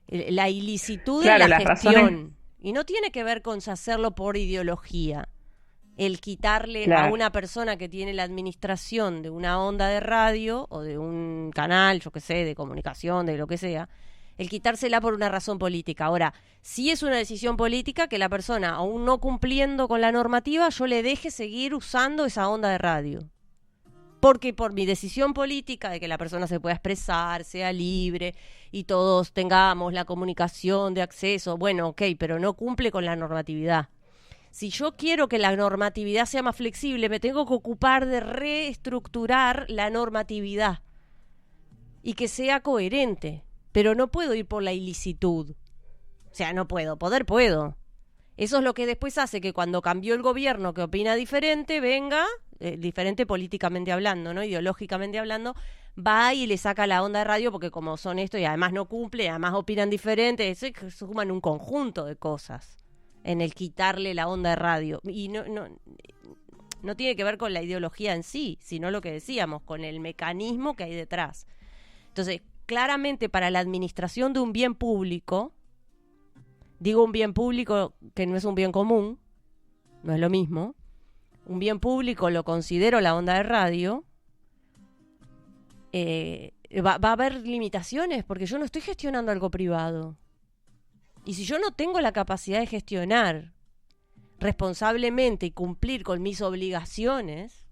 La ilicitud de la gestión. Razones. Y no tiene que ver con hacerlo por ideología. El quitarle a una persona que tiene la administración de una onda de radio o de un canal, yo qué sé, de comunicación, de lo que sea, el quitársela por una razón política. Ahora, si es una decisión política que la persona, aún no cumpliendo con la normativa, yo le deje seguir usando esa onda de radio. Porque por mi decisión política de que la persona se pueda expresar, sea libre y todos tengamos la comunicación de acceso, bueno, ok, pero no cumple con la normatividad. Si yo quiero que la normatividad sea más flexible, me tengo que ocupar de reestructurar la normatividad y que sea coherente, pero no puedo ir por la ilicitud. O sea, no puedo, puedo. Eso es lo que después hace que cuando cambió el gobierno que opina diferente, venga, diferente políticamente hablando, ¿no? Ideológicamente hablando, va y le saca la onda de radio porque como son esto y además no cumple, además opinan diferente, se suman un conjunto de cosas en el quitarle la onda de radio. Y no tiene que ver con la ideología en sí, sino lo que decíamos, con el mecanismo que hay detrás. Entonces, claramente para la administración de un bien público, digo un bien público que no es un bien común, no es lo mismo, un bien público lo considero la onda de radio, va a haber limitaciones porque yo no estoy gestionando algo privado. Y si yo no tengo la capacidad de gestionar responsablemente y cumplir con mis obligaciones,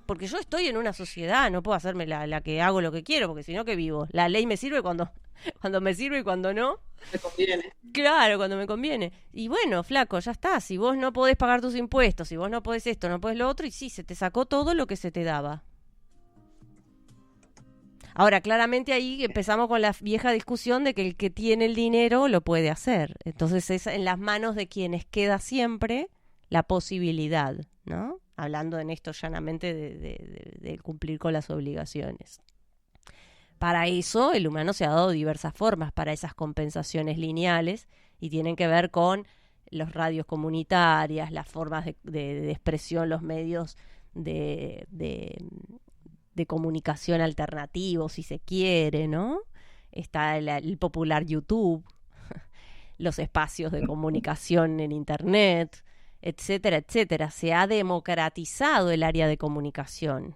porque yo estoy en una sociedad, no puedo hacerme la que hago lo que quiero, porque si no, ¿qué vivo? La ley me sirve cuando me sirve y cuando no. Me conviene. Claro, cuando me conviene. Y bueno, flaco, ya está. Si vos no podés pagar tus impuestos, si vos no podés esto, no podés lo otro, y sí, se te sacó todo lo que se te daba. Ahora, claramente ahí empezamos con la vieja discusión de que el que tiene el dinero lo puede hacer. Entonces es en las manos de quienes queda siempre la posibilidad, ¿no? Hablando en esto llanamente de cumplir con las obligaciones. Para eso el humano se ha dado diversas formas para esas compensaciones lineales y tienen que ver con los radios comunitarias, las formas de expresión, los medios de comunicación alternativos, si se quiere, ¿no? Está el popular YouTube, los espacios de comunicación en Internet, etcétera, etcétera. Se ha democratizado el área de comunicación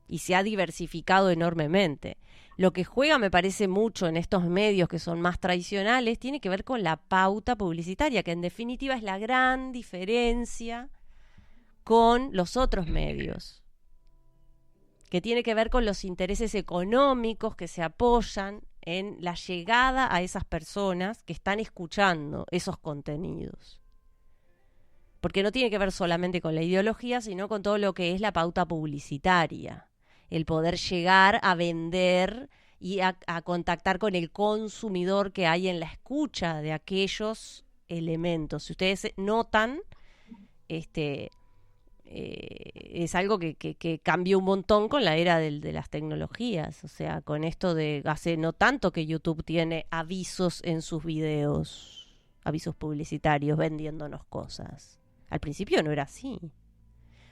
y se ha diversificado enormemente. Lo que juega, me parece mucho en estos medios que son más tradicionales, tiene que ver con la pauta publicitaria, que en definitiva es la gran diferencia con los otros medios, que tiene que ver con los intereses económicos que se apoyan en la llegada a esas personas que están escuchando esos contenidos. Porque no tiene que ver solamente con la ideología, sino con todo lo que es la pauta publicitaria. El poder llegar a vender y a contactar con el consumidor que hay en la escucha de aquellos elementos. Si ustedes notan, es algo que cambió un montón con la era de las tecnologías. O sea, con esto de hace no tanto que YouTube tiene avisos en sus videos, avisos publicitarios vendiéndonos cosas. Al principio no era así.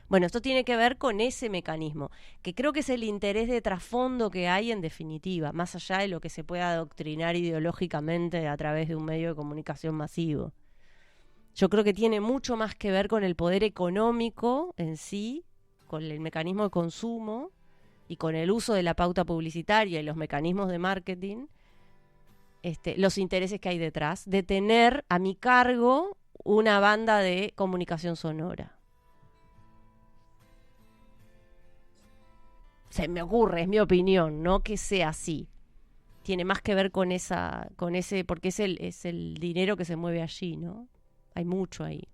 Bueno, esto tiene que ver con ese mecanismo, que creo que es el interés de trasfondo que hay en definitiva, más allá de lo que se pueda adoctrinar ideológicamente a través de un medio de comunicación masivo. Yo creo que tiene mucho más que ver con el poder económico en sí, con el mecanismo de consumo y con el uso de la pauta publicitaria y los mecanismos de marketing, los intereses que hay detrás de tener a mi cargo una banda de comunicación sonora. Se me ocurre, es mi opinión, no que sea así. Tiene más que ver con ese, porque es el dinero que se mueve allí, ¿no? Hay mucho ahí,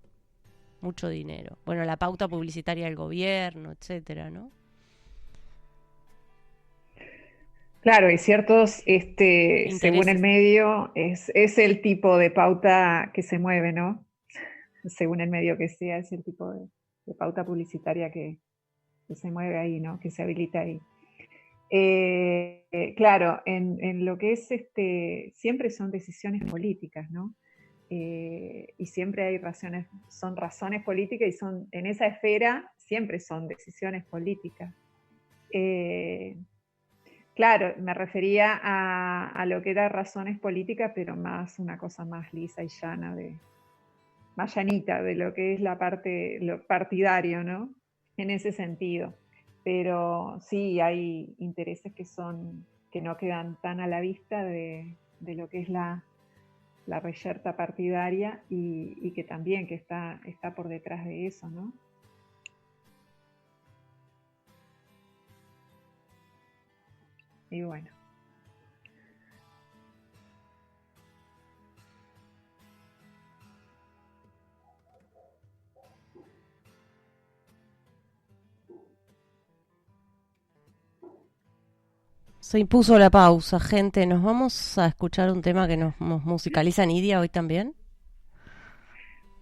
mucho dinero. Bueno, la pauta publicitaria del gobierno, etcétera, ¿no? Claro, y ciertos, según el medio, es el tipo de pauta que se mueve, ¿no? Según el medio que sea, es el tipo de pauta publicitaria que se mueve ahí, ¿no? Que se habilita ahí. Claro, en lo que es, siempre son decisiones políticas, ¿no? Y siempre hay son razones políticas y en esa esfera siempre son decisiones políticas. Claro, me refería a lo que era razones políticas, pero más una cosa más lisa y llana, más llanita de lo que es lo partidario, ¿no? En ese sentido. Pero sí hay intereses que no quedan tan a la vista de lo que es la reyerta partidaria y que también que está por detrás de eso, ¿no? Y bueno. Se impuso la pausa, gente. Nos vamos a escuchar un tema que nos musicaliza Nidia hoy también.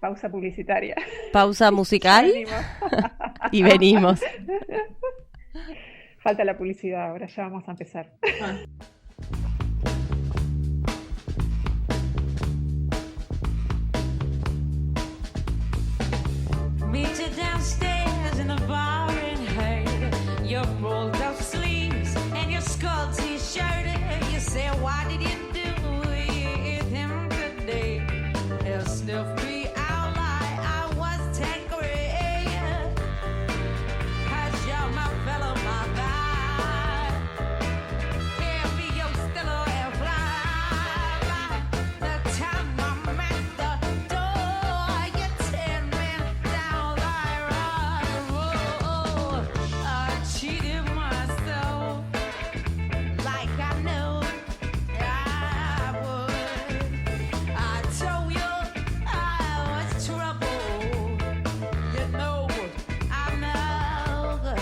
Pausa publicitaria. Pausa musical. Y venimos. Falta la publicidad, ahora ya vamos a empezar. Meet you downstairs in the bar in Hay. Your rolled up sleeves and your skull t-shirt. You say, why did you do with him today? He'll sniff me out like I was 10th grade. 'Cause you're my fellow, my guy. He'll be your stiller and fly. By the time I'm at the door, you tear me down like rock and roll. I cheated myself like I knew I would. I told you I was trouble. You know I'm no good.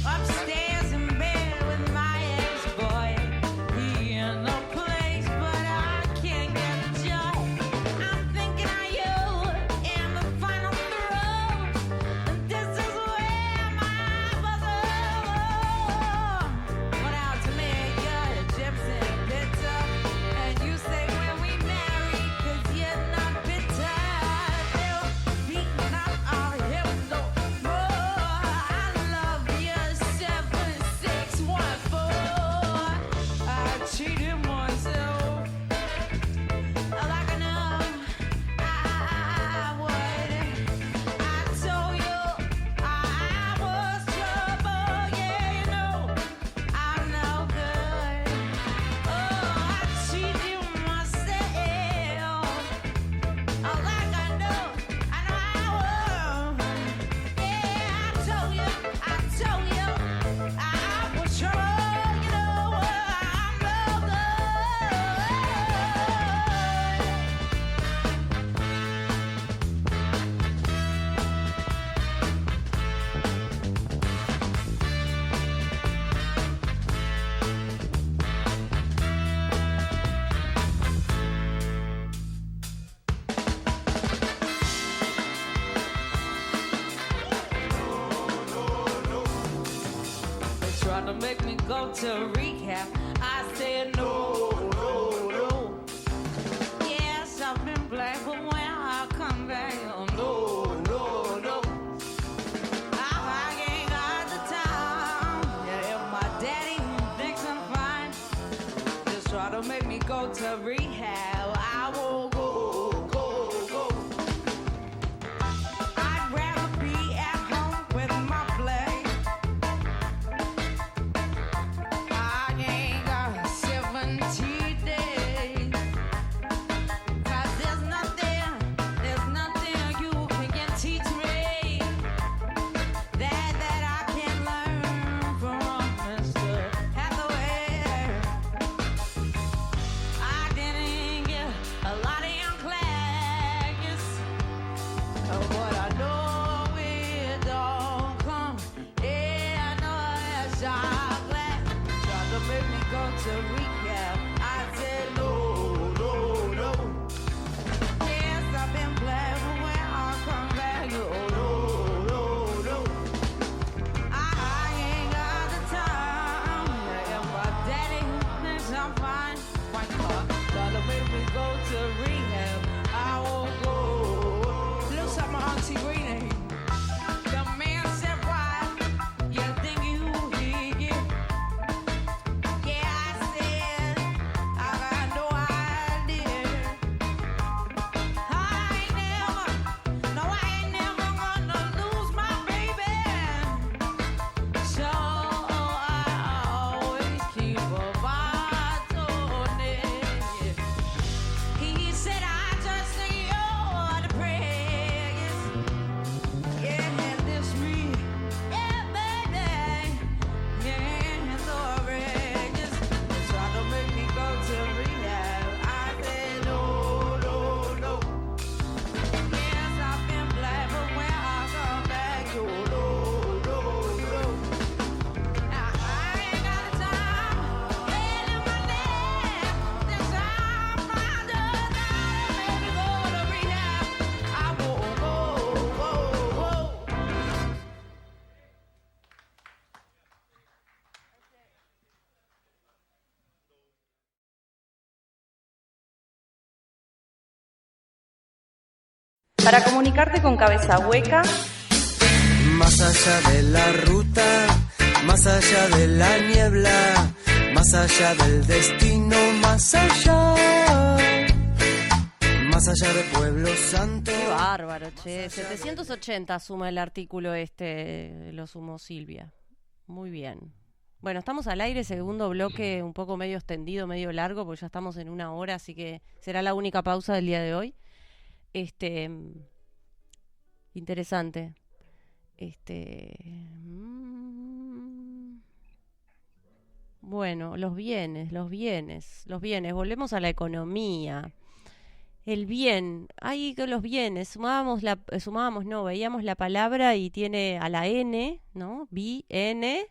Upstairs in bed with my ex-boy. He in the place, but I can't get joy. I'm thinking of you in the final throes. And this is where my puzzle went out to make you a gypsy bitter. And you say when we marry, 'cause you're not bitter. Still beating up our hips no more. I love you 7614. I cheated myself like I know I would. I told you I was trouble. Yeah, you know I'm no good. Oh, I cheated myself like I know I would. Yeah, I told you I was trouble. You know I'm no good. They tried to make me go to recap. I said no, no, no. Yes, I've been rehab. I won't go, go, go. I'd rather be at home with my play. I ain't got 70 days. 'Cause there's nothing you can teach me that I can learn from Mr. Hathaway. I didn't get a lot of young class, but I know it all come. Yeah, I know it's all glad. Tried to make me go to rehab. I said no, no, no. Yes, I've been glad for when I come back. Oh, no, no, no. I ain't got the time. Yeah, my daddy thinks I'm fine. White car, try to make me go to rehab. I won't go. Looks like my auntie Renee. The man said, why you think you hear? Yeah, I said, I got no idea. I ain't never gonna lose my baby. So I always keep a watch on it. He said, I just say your prayers. Yeah, and this me. Yeah, baby. Yeah, and the outrageous. They tried to make me go to rehab. I said, no, no, no. Yes, I've been glad, but when I come back, you no, no, no. Now, I ain't got the time. Laying in my neck. This time, I just made me go to rehab. I won't go, go, go. Para comunicarte con Cabeza Hueca, Más allá de la ruta, más allá de la niebla, más allá del destino, más allá de Pueblo Santo. Qué bárbaro, che. 780 suma el artículo este, lo sumó Silvia. Muy bien. Bueno, estamos al aire, segundo bloque un poco medio extendido, medio largo, porque ya estamos en 1 hora, así que será la única pausa del día de hoy. Interesante. Bueno, los bienes. Volvemos a la economía. El bien, ahí con los bienes, veíamos la palabra y tiene a la N, ¿no? N,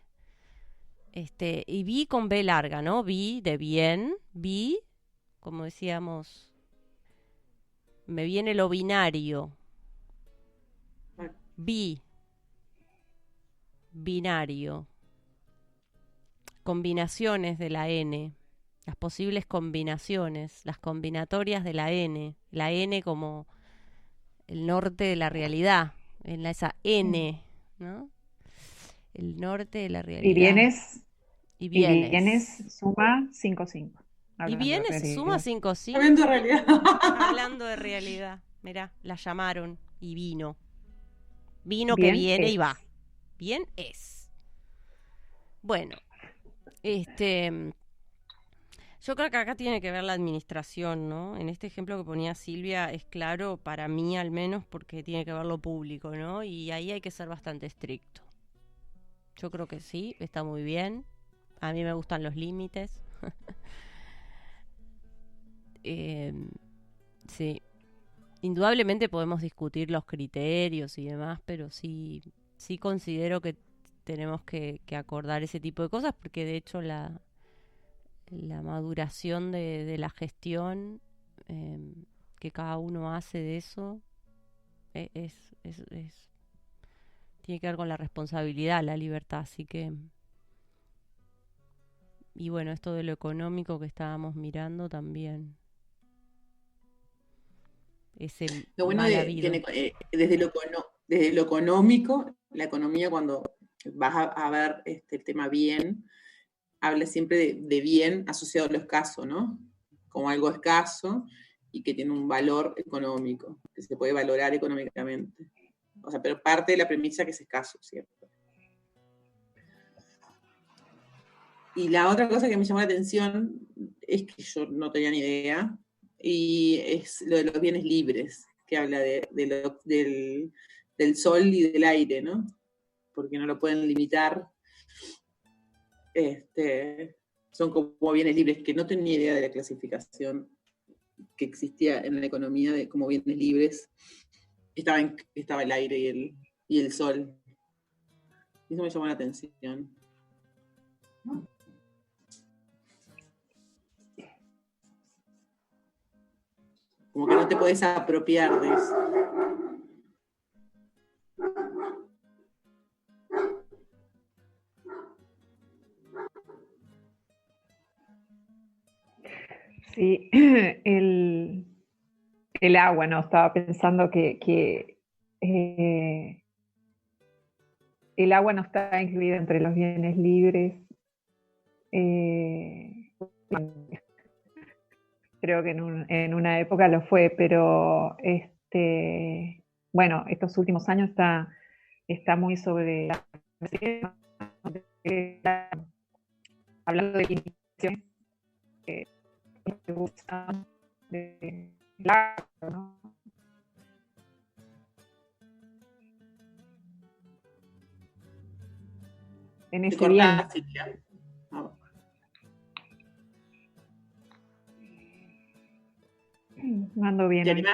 y vi con B larga, ¿no? Vi de bien, vi, como decíamos, me viene lo binario. Binario. Combinaciones de la N. Las posibles combinaciones, las combinatorias de la N como el norte de la realidad, esa N, ¿no? El norte de la realidad. Y bienes suma 5-5. Y bienes suma 5-5. Hablando de realidad. Hablando de realidad. Mirá, la llamaron y vino. Vino Bien que viene es. y va. Bien es. Bueno, yo creo que acá tiene que ver la administración, ¿no? En este ejemplo que ponía Silvia es claro, para mí al menos, porque tiene que ver lo público, ¿no? Y ahí hay que ser bastante estricto. Yo creo que sí, está muy bien. A mí me gustan los límites. Sí. Indudablemente podemos discutir los criterios y demás, pero sí considero que tenemos que acordar ese tipo de cosas, porque de hecho la maduración de la gestión que cada uno hace de eso tiene que ver con la responsabilidad, la libertad, así que y bueno, esto de lo económico que estábamos mirando también es el Lo bueno mal de, habido. desde lo económico, la economía cuando vas a ver el tema bien, habla siempre de bien asociado a lo escaso, ¿no? como algo escaso y que tiene un valor económico, que se puede valorar económicamente. O sea, pero parte de la premisa que es escaso, ¿cierto? Y la otra cosa que me llamó la atención es que yo no tenía ni idea, y es lo de los bienes libres, que habla del sol y del aire, ¿no? Porque no lo pueden limitar. Son como bienes libres, que no tenía idea de la clasificación que existía en la economía de como bienes libres. Estaba el aire y el sol. Eso me llamó la atención. Como que no te podés apropiar de eso. Sí, el agua, ¿no? Estaba pensando que el agua no está incluida entre los bienes libres. Creo que en una época lo fue, pero bueno, estos últimos años está muy sobre hablando de limitaciones de ¿no? En ese bien. No ando bien.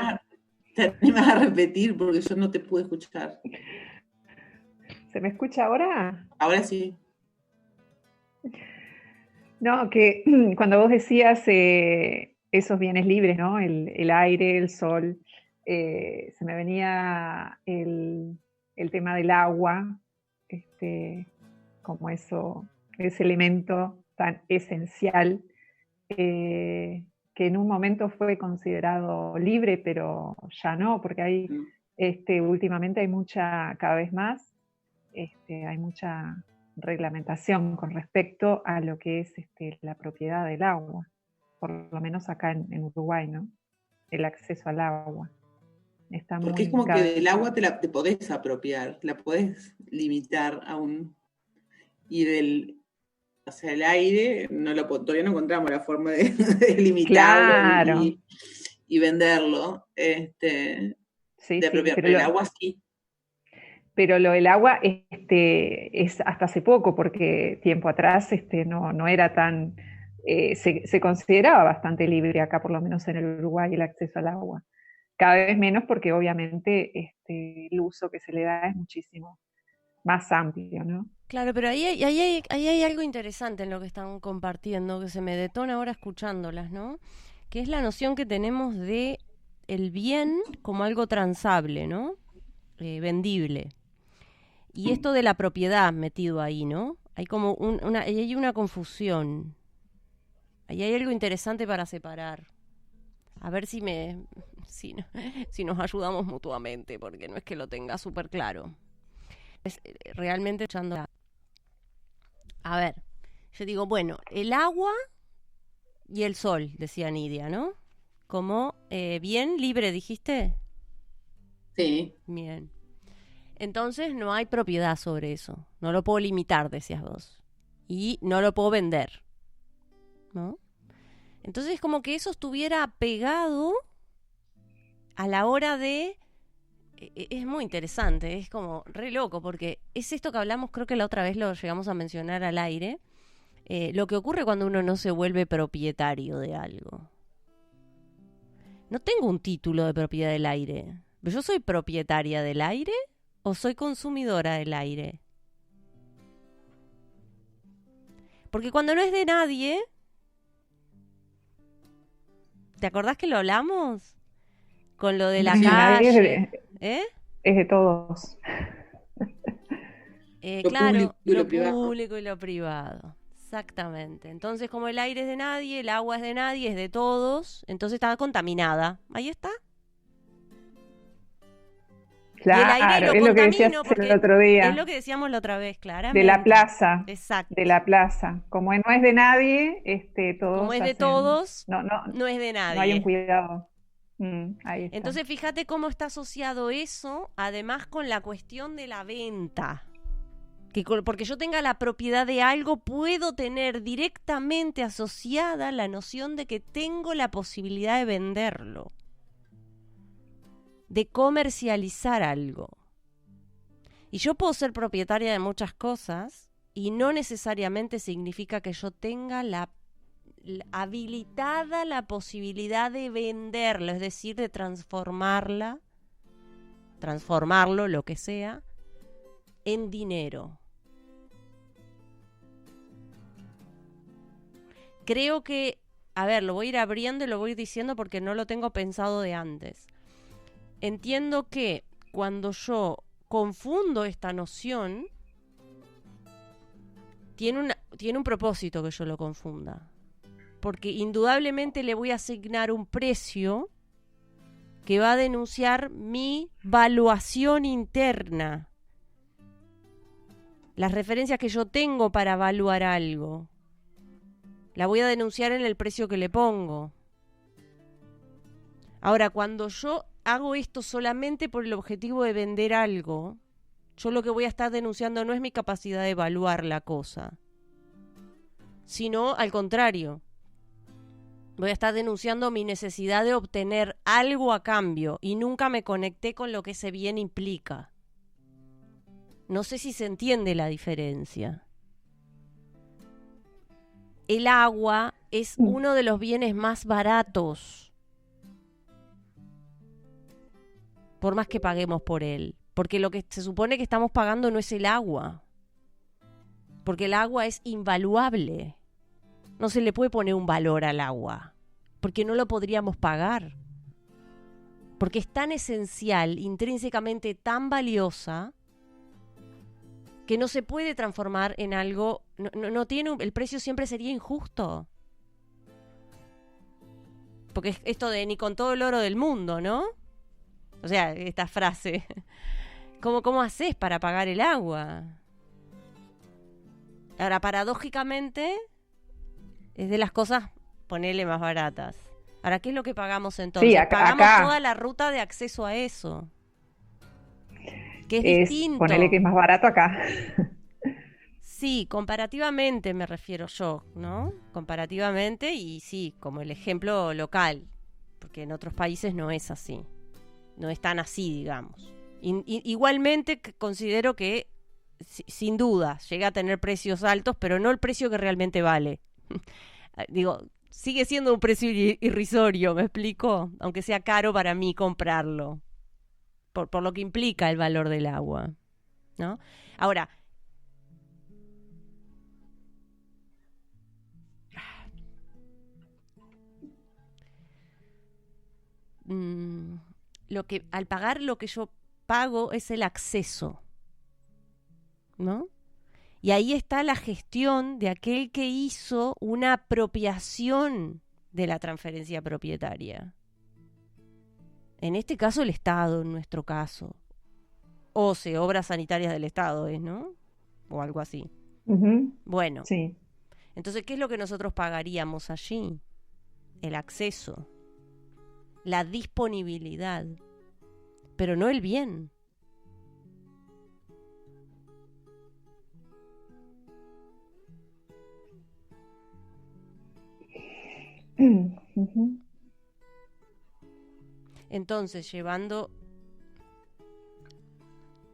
¿Te animas a repetir? Porque yo no te pude escuchar. ¿Se me escucha ahora? Ahora sí. No, que cuando vos decías esos bienes libres, ¿no? El aire, el sol, se me venía el tema del agua, como ese elemento tan esencial, que en un momento fue considerado libre, pero ya no, porque hay, últimamente hay cada vez más, hay mucha reglamentación con respecto a lo que es la propiedad del agua, por lo menos acá en Uruguay, ¿no? El acceso al agua. Porque es como que del agua te podés apropiar, la podés limitar aún. Y el aire, todavía no encontramos la forma de limitarlo, claro, y venderlo. Sí, de apropiar, pero el agua sí. Pero lo del agua es hasta hace poco, porque tiempo atrás no era tan... se consideraba bastante libre acá, por lo menos en el Uruguay, el acceso al agua. Cada vez menos porque obviamente el uso que se le da es muchísimo más amplio, ¿no? Claro, pero ahí hay algo interesante en lo que están compartiendo, que se me detona ahora escuchándolas, ¿no? Que es la noción que tenemos de el bien como algo transable, ¿no? Vendible. Y esto de la propiedad metido ahí, ¿no? Hay como hay una confusión. Ahí hay algo interesante para separar. A ver si nos ayudamos mutuamente, porque no es que lo tenga súper claro. Es realmente echando. A ver, yo digo, bueno, el agua y el sol, decía Nidia, ¿no? Como bien libre, ¿dijiste? Sí. Bien. Entonces no hay propiedad sobre eso. No lo puedo limitar, decías vos. Y no lo puedo vender, ¿no? Entonces como que eso estuviera pegado a la hora de... Es muy interesante, es como re loco, porque es esto que hablamos, creo que la otra vez lo llegamos a mencionar al aire, lo que ocurre cuando uno no se vuelve propietario de algo. No tengo un título de propiedad del aire. ¿Yo soy propietaria del aire o soy consumidora del aire? Porque cuando no es de nadie... ¿Te acordás que lo hablamos? Con lo de la calle. Es de todos. Claro, lo público y lo privado. Exactamente. Entonces, como el aire es de nadie, el agua es de nadie, es de todos, entonces está contaminada. Ahí está. Y el aire Claro, lo es lo que decías contamino el porque otro es día, lo que decíamos la otra vez, de la claramente. plaza, Exacto. de la plaza. Como no es de nadie, Como todos es de hacen, todos, no, no, no es de no hay un nadie. cuidado. Ahí está. Entonces, fíjate cómo está asociado eso, además con la cuestión de la venta. Porque yo tenga la propiedad de algo, puedo tener directamente asociada la noción de que tengo la posibilidad de venderlo, de comercializar algo. Y yo puedo ser propietaria de muchas cosas y no necesariamente significa que yo tenga habilitada la posibilidad de venderlo, es decir, de transformarlo, lo que sea, en dinero. Creo que, a ver, lo voy a ir abriendo y lo voy a ir diciendo porque no lo tengo pensado de antes. Entiendo que cuando yo confundo esta noción, tiene un propósito que yo lo confunda. Porque indudablemente le voy a asignar un precio que va a denunciar mi valuación interna. Las referencias que yo tengo para evaluar algo. La voy a denunciar en el precio que le pongo. Ahora, cuando yo hago esto solamente por el objetivo de vender algo, yo lo que voy a estar denunciando no es mi capacidad de evaluar la cosa, sino al contrario. Voy a estar denunciando mi necesidad de obtener algo a cambio y nunca me conecté con lo que ese bien implica. No sé si se entiende la diferencia. El agua es uno de los bienes más baratos, por más que paguemos por él. Porque lo que se supone que estamos pagando no es el agua. Porque el agua es invaluable. No se le puede poner un valor al agua. Porque no lo podríamos pagar. Porque es tan esencial, intrínsecamente tan valiosa, que no se puede transformar en algo, no tiene el precio siempre sería injusto. Porque es esto de ni con todo el oro del mundo, ¿no? O sea, esta frase. ¿Cómo haces para pagar el agua? Ahora, paradójicamente, es de las cosas, ponele, más baratas. Ahora, ¿qué es lo que pagamos entonces? Sí, Pagamos acá toda la ruta de acceso a eso. Que es distinto. Ponele que es más barato acá. Sí, comparativamente me refiero yo, ¿no? Comparativamente y sí, como el ejemplo local, porque en otros países no es así, no es tan así, digamos. Igualmente considero que, sin duda, llega a tener precios altos, pero no el precio que realmente vale. Digo, sigue siendo un precio irrisorio, ¿me explico? Aunque sea caro para mí comprarlo, por lo que implica el valor del agua, ¿no? Ahora, al pagar lo que yo pago es el acceso, ¿no? Y ahí está la gestión de aquel que hizo una apropiación de la transferencia propietaria. En este caso el Estado, en nuestro caso. OCE, Obras Sanitarias del Estado, ¿no? O algo así. Uh-huh. Bueno, sí. Entonces, ¿qué es lo que nosotros pagaríamos allí? El acceso, la disponibilidad, pero no el bien. Uh-huh. Entonces,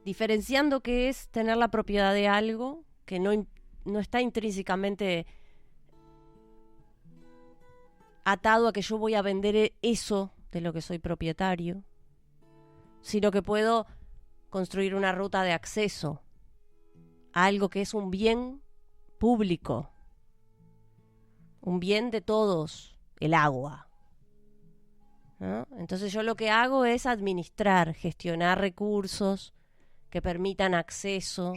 diferenciando qué es tener la propiedad de algo que no está intrínsecamente atado a que yo voy a vender eso de lo que soy propietario, sino que puedo construir una ruta de acceso a algo que es un bien público, un bien de todos, el agua, ¿no? Entonces yo lo que hago es administrar, gestionar recursos que permitan acceso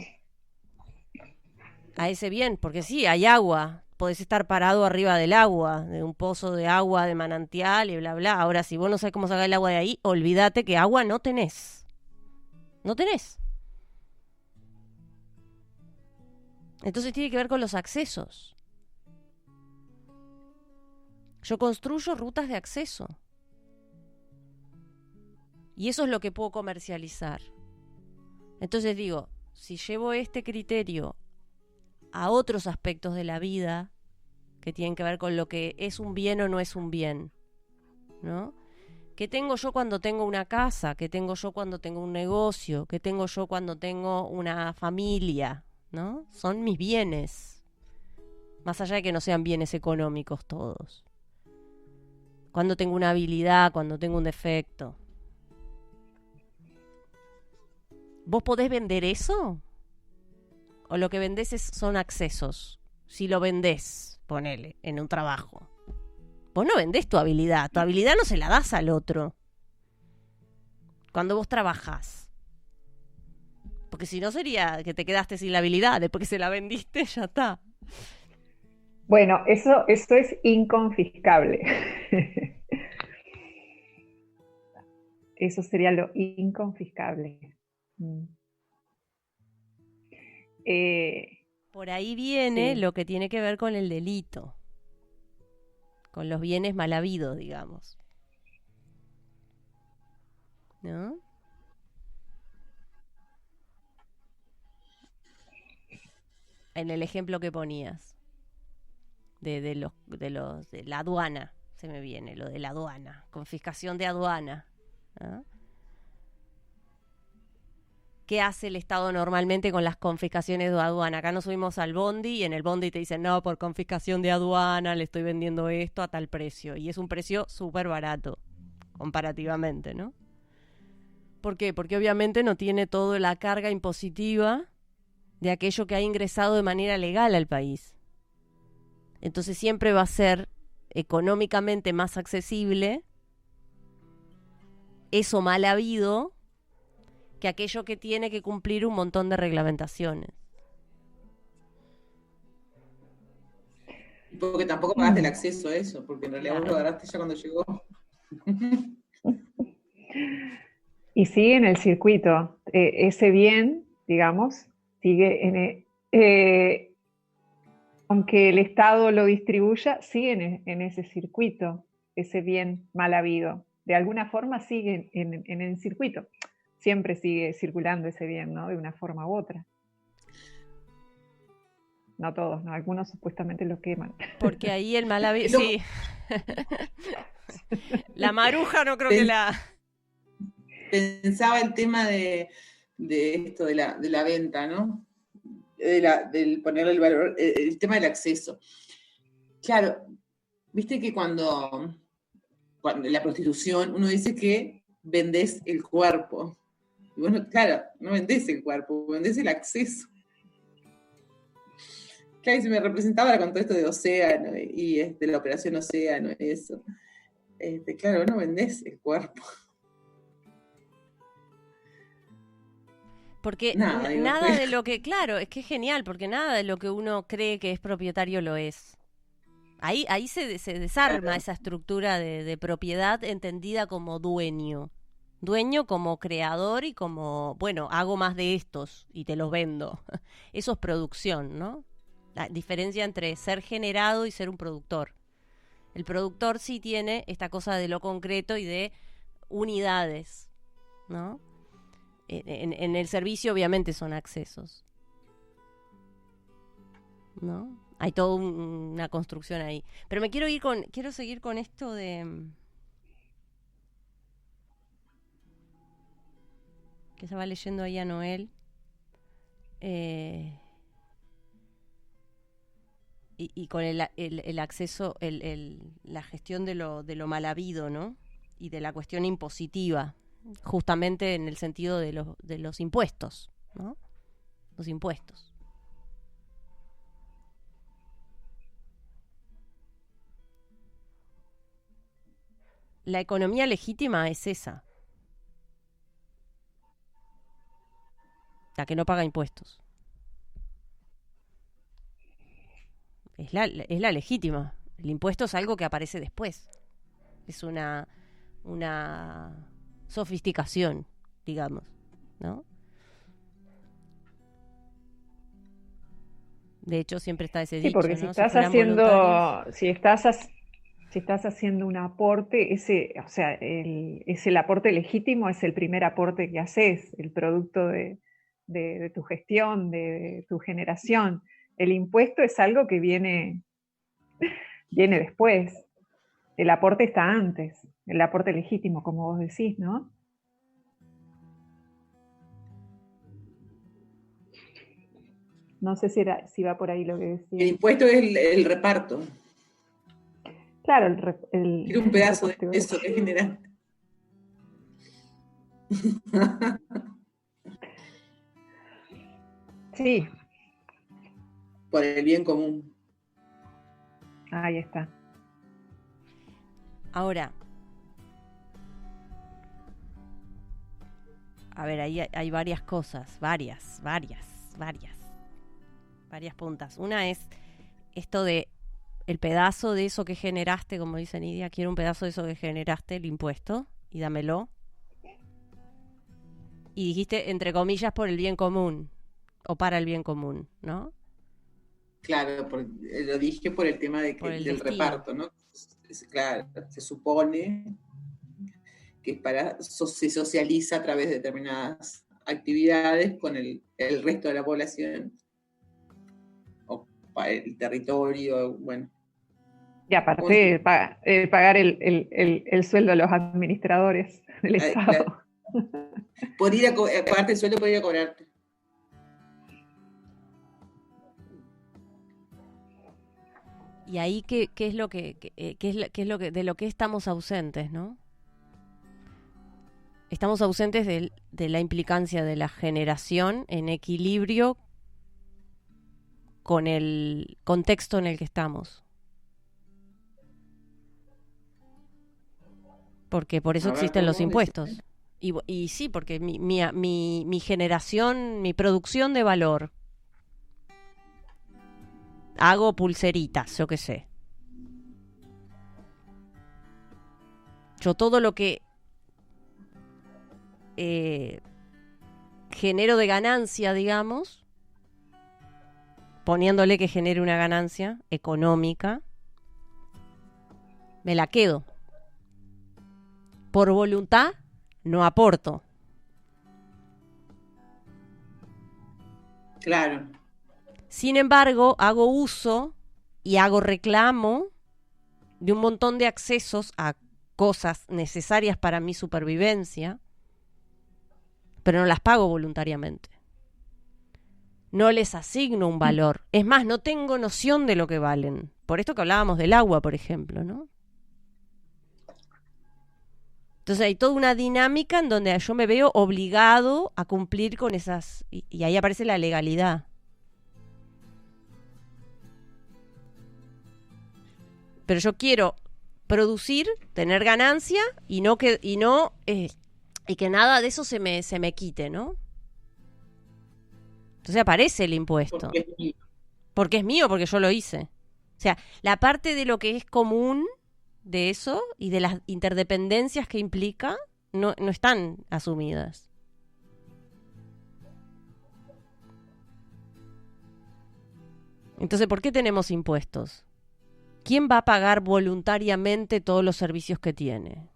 a ese bien, porque sí, hay agua, podés estar parado arriba del agua, de un pozo de agua, de manantial y bla, bla. Ahora, si vos no sabés cómo sacar el agua de ahí, olvídate que agua no tenés. No tenés. Entonces tiene que ver con los accesos. Yo construyo rutas de acceso. Y eso es lo que puedo comercializar. Entonces digo, si llevo este criterio a otros aspectos de la vida que tienen que ver con lo que es un bien o no es un bien, ¿no? ¿Qué tengo yo cuando tengo una casa? ¿Qué tengo yo cuando tengo un negocio? ¿Qué tengo yo cuando tengo una familia? ¿No? Son mis bienes. Más allá de que no sean bienes económicos todos. Cuando tengo una habilidad, cuando tengo un defecto. ¿Vos podés vender eso? ¿O lo que vendés son accesos? Si lo vendés, ponele, en un trabajo. Vos no vendés tu habilidad no se la das al otro. Cuando vos trabajás. Porque si no sería que te quedaste sin la habilidad, después que se la vendiste, ya está. Bueno, eso es inconfiscable. Eso sería lo inconfiscable. Por ahí viene sí. lo que tiene que ver con el delito. Con los bienes mal habidos, digamos. ¿No? En el ejemplo que ponías. De la aduana. Se me viene lo de la aduana. Confiscación de aduana. ¿No? ¿Qué hace el Estado normalmente con las confiscaciones de aduana? Acá nos subimos al bondi y en el bondi te dicen, no, por confiscación de aduana le estoy vendiendo esto a tal precio. Y es un precio súper barato, comparativamente, ¿no? ¿Por qué? Porque obviamente no tiene toda la carga impositiva de aquello que ha ingresado de manera legal al país. Entonces siempre va a ser económicamente más accesible eso mal habido que aquello que tiene que cumplir un montón de reglamentaciones. Porque tampoco pagaste el acceso a eso, porque en realidad vos lo agarraste ya cuando llegó. Y sigue en el circuito. Ese bien, digamos, sigue aunque el Estado lo distribuya, sigue en ese circuito, ese bien mal habido. De alguna forma sigue en el circuito. Siempre sigue circulando ese bien, ¿no? De una forma u otra. No todos, ¿no? Algunos supuestamente lo queman. Porque ahí el mal habido... Sí. La maruja no creo que la... Pensaba el tema de esto, de la venta, ¿no? Del ponerle el valor, el tema del acceso. Claro, viste que cuando en la prostitución uno dice que vendés el cuerpo. Y bueno, claro, no vendés el cuerpo, vendés el acceso. Claro, y se me representaba con todo esto de Océano y la operación Océano y eso. Claro, no vendés el cuerpo. Porque nada de lo que, claro, es que es genial, porque nada de lo que uno cree que es propietario lo es. Ahí se desarma esa estructura de propiedad entendida como dueño. Dueño como creador y como, bueno, hago más de estos y te los vendo. Eso es producción, ¿no? La diferencia entre ser generado y ser un productor. El productor sí tiene esta cosa de lo concreto y de unidades, ¿no? En el servicio obviamente son accesos, ¿no? Hay toda una construcción ahí. Pero quiero seguir con esto de... que estaba leyendo ahí a Noel. Y con el acceso, la gestión de lo mal habido, ¿no? Y de la cuestión impositiva, justamente en el sentido de los impuestos, ¿no? Los impuestos. La economía legítima es esa. La que no paga impuestos. Es la legítima. El impuesto es algo que aparece después. Es una sofisticación, digamos, ¿no? De hecho, siempre está ese Sí, dicho, porque si ¿no? Si estás fueran voluntarios. si estás haciendo un aporte, o sea, es el aporte legítimo, es el primer aporte que haces, el producto de tu gestión, de tu generación. El impuesto es algo que viene después. El aporte está antes, el aporte legítimo, como vos decís, ¿no? No sé si va por ahí lo que El decía. impuesto es el reparto. Claro, Quiero un el pedazo de reporte. eso que genera. Sí, Por el bien común. ahí está. Ahora, a ver, ahí hay varias cosas, varias puntas. Una es esto de el pedazo de eso que generaste, como dice Nidia, quiero un pedazo de eso que generaste, el impuesto, y dámelo. Y dijiste, entre comillas, por el bien común, o para el bien común, ¿no? Claro, lo dije por el tema Por el del destino. reparto, ¿no? Claro, se supone que se socializa a través de determinadas actividades con el resto de la población o para el territorio, bueno. Y aparte, pagar el sueldo a los administradores del Claro. Estado. Pagarte el sueldo, podría cobrarte. Y ahí qué es lo que de lo que estamos ausentes, ¿no? Estamos ausentes de la implicancia de la generación en equilibrio con el contexto en el que estamos. Porque por eso existen los impuestos. Y sí, porque mi generación, mi producción de valor, hago pulseritas, yo qué sé. Yo todo lo que genero de ganancia, digamos, poniéndole que genere una ganancia económica, me la quedo. Por voluntad, no aporto. Claro. Sin embargo, hago uso y hago reclamo de un montón de accesos a cosas necesarias para mi supervivencia, pero no las pago voluntariamente. No les asigno un valor. Es más, no tengo noción de lo que valen. Por esto que hablábamos del agua, por ejemplo, ¿no? Entonces hay toda una dinámica en donde yo me veo obligado a cumplir con esas... Y ahí aparece la legalidad. Pero yo quiero producir, tener ganancia y que nada de eso se me quite, ¿no? Entonces aparece el impuesto. Porque es mío, porque yo lo hice. O sea, la parte de lo que es común de eso y de las interdependencias que implica no están asumidas. Entonces, ¿por qué tenemos impuestos? ¿Quién va a pagar voluntariamente todos los servicios que tiene?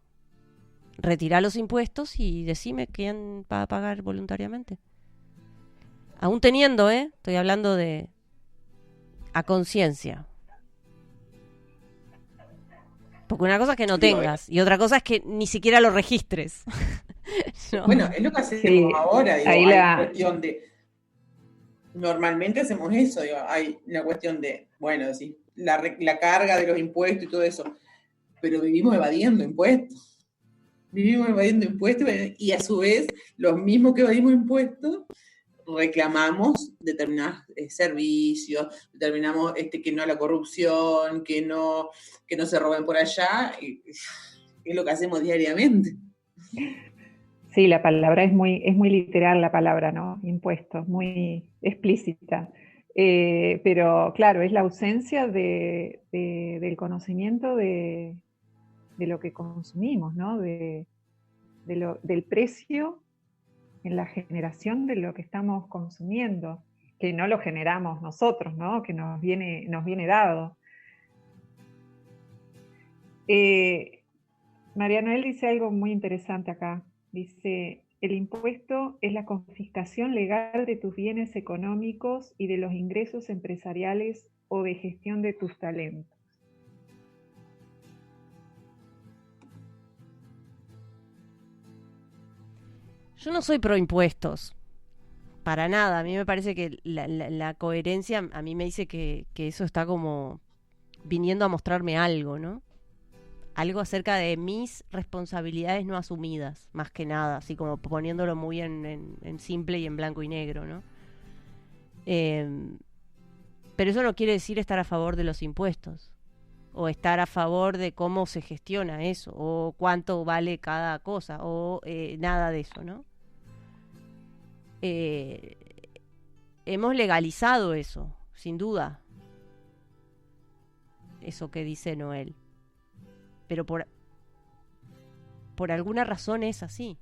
Retirá los impuestos y decime quién va a pagar voluntariamente. Aún teniendo, estoy hablando de a conciencia. Porque una cosa es que no tengas y otra cosa es que ni siquiera lo registres. ¿No? Bueno, es lo que hacemos ahora. Digo, ahí hay cuestión de... Normalmente hacemos eso. Digo, hay una cuestión de, bueno, sí, la carga de los impuestos y todo eso. Pero vivimos evadiendo impuestos. Vivimos evadiendo impuestos y a su vez los mismos que evadimos impuestos reclamamos determinados servicios, determinamos que no a la corrupción, que no se roben por allá, y es lo que hacemos diariamente. Sí, la palabra es muy literal, la palabra, ¿no? Impuestos, muy explícita. Pero claro, es la ausencia del conocimiento de lo que consumimos, ¿no? Del precio en la generación de lo que estamos consumiendo. que no lo generamos nosotros, ¿no? Que nos viene dado. María Noel dice algo muy interesante acá. Dice, el impuesto es la confiscación legal de tus bienes económicos y de los ingresos empresariales o de gestión de tus talentos. Yo no soy pro impuestos, para nada. A mí me parece que la coherencia a mí me dice que eso está como viniendo a mostrarme algo, ¿no? Algo acerca de mis responsabilidades no asumidas, más que nada, así como poniéndolo muy en simple y en blanco y negro, ¿no? Pero eso no quiere decir estar a favor de los impuestos, o estar a favor de cómo se gestiona eso, o cuánto vale cada cosa, o nada de eso, ¿no? Hemos legalizado eso, sin duda, eso que dice Noel. Pero por alguna razón es así.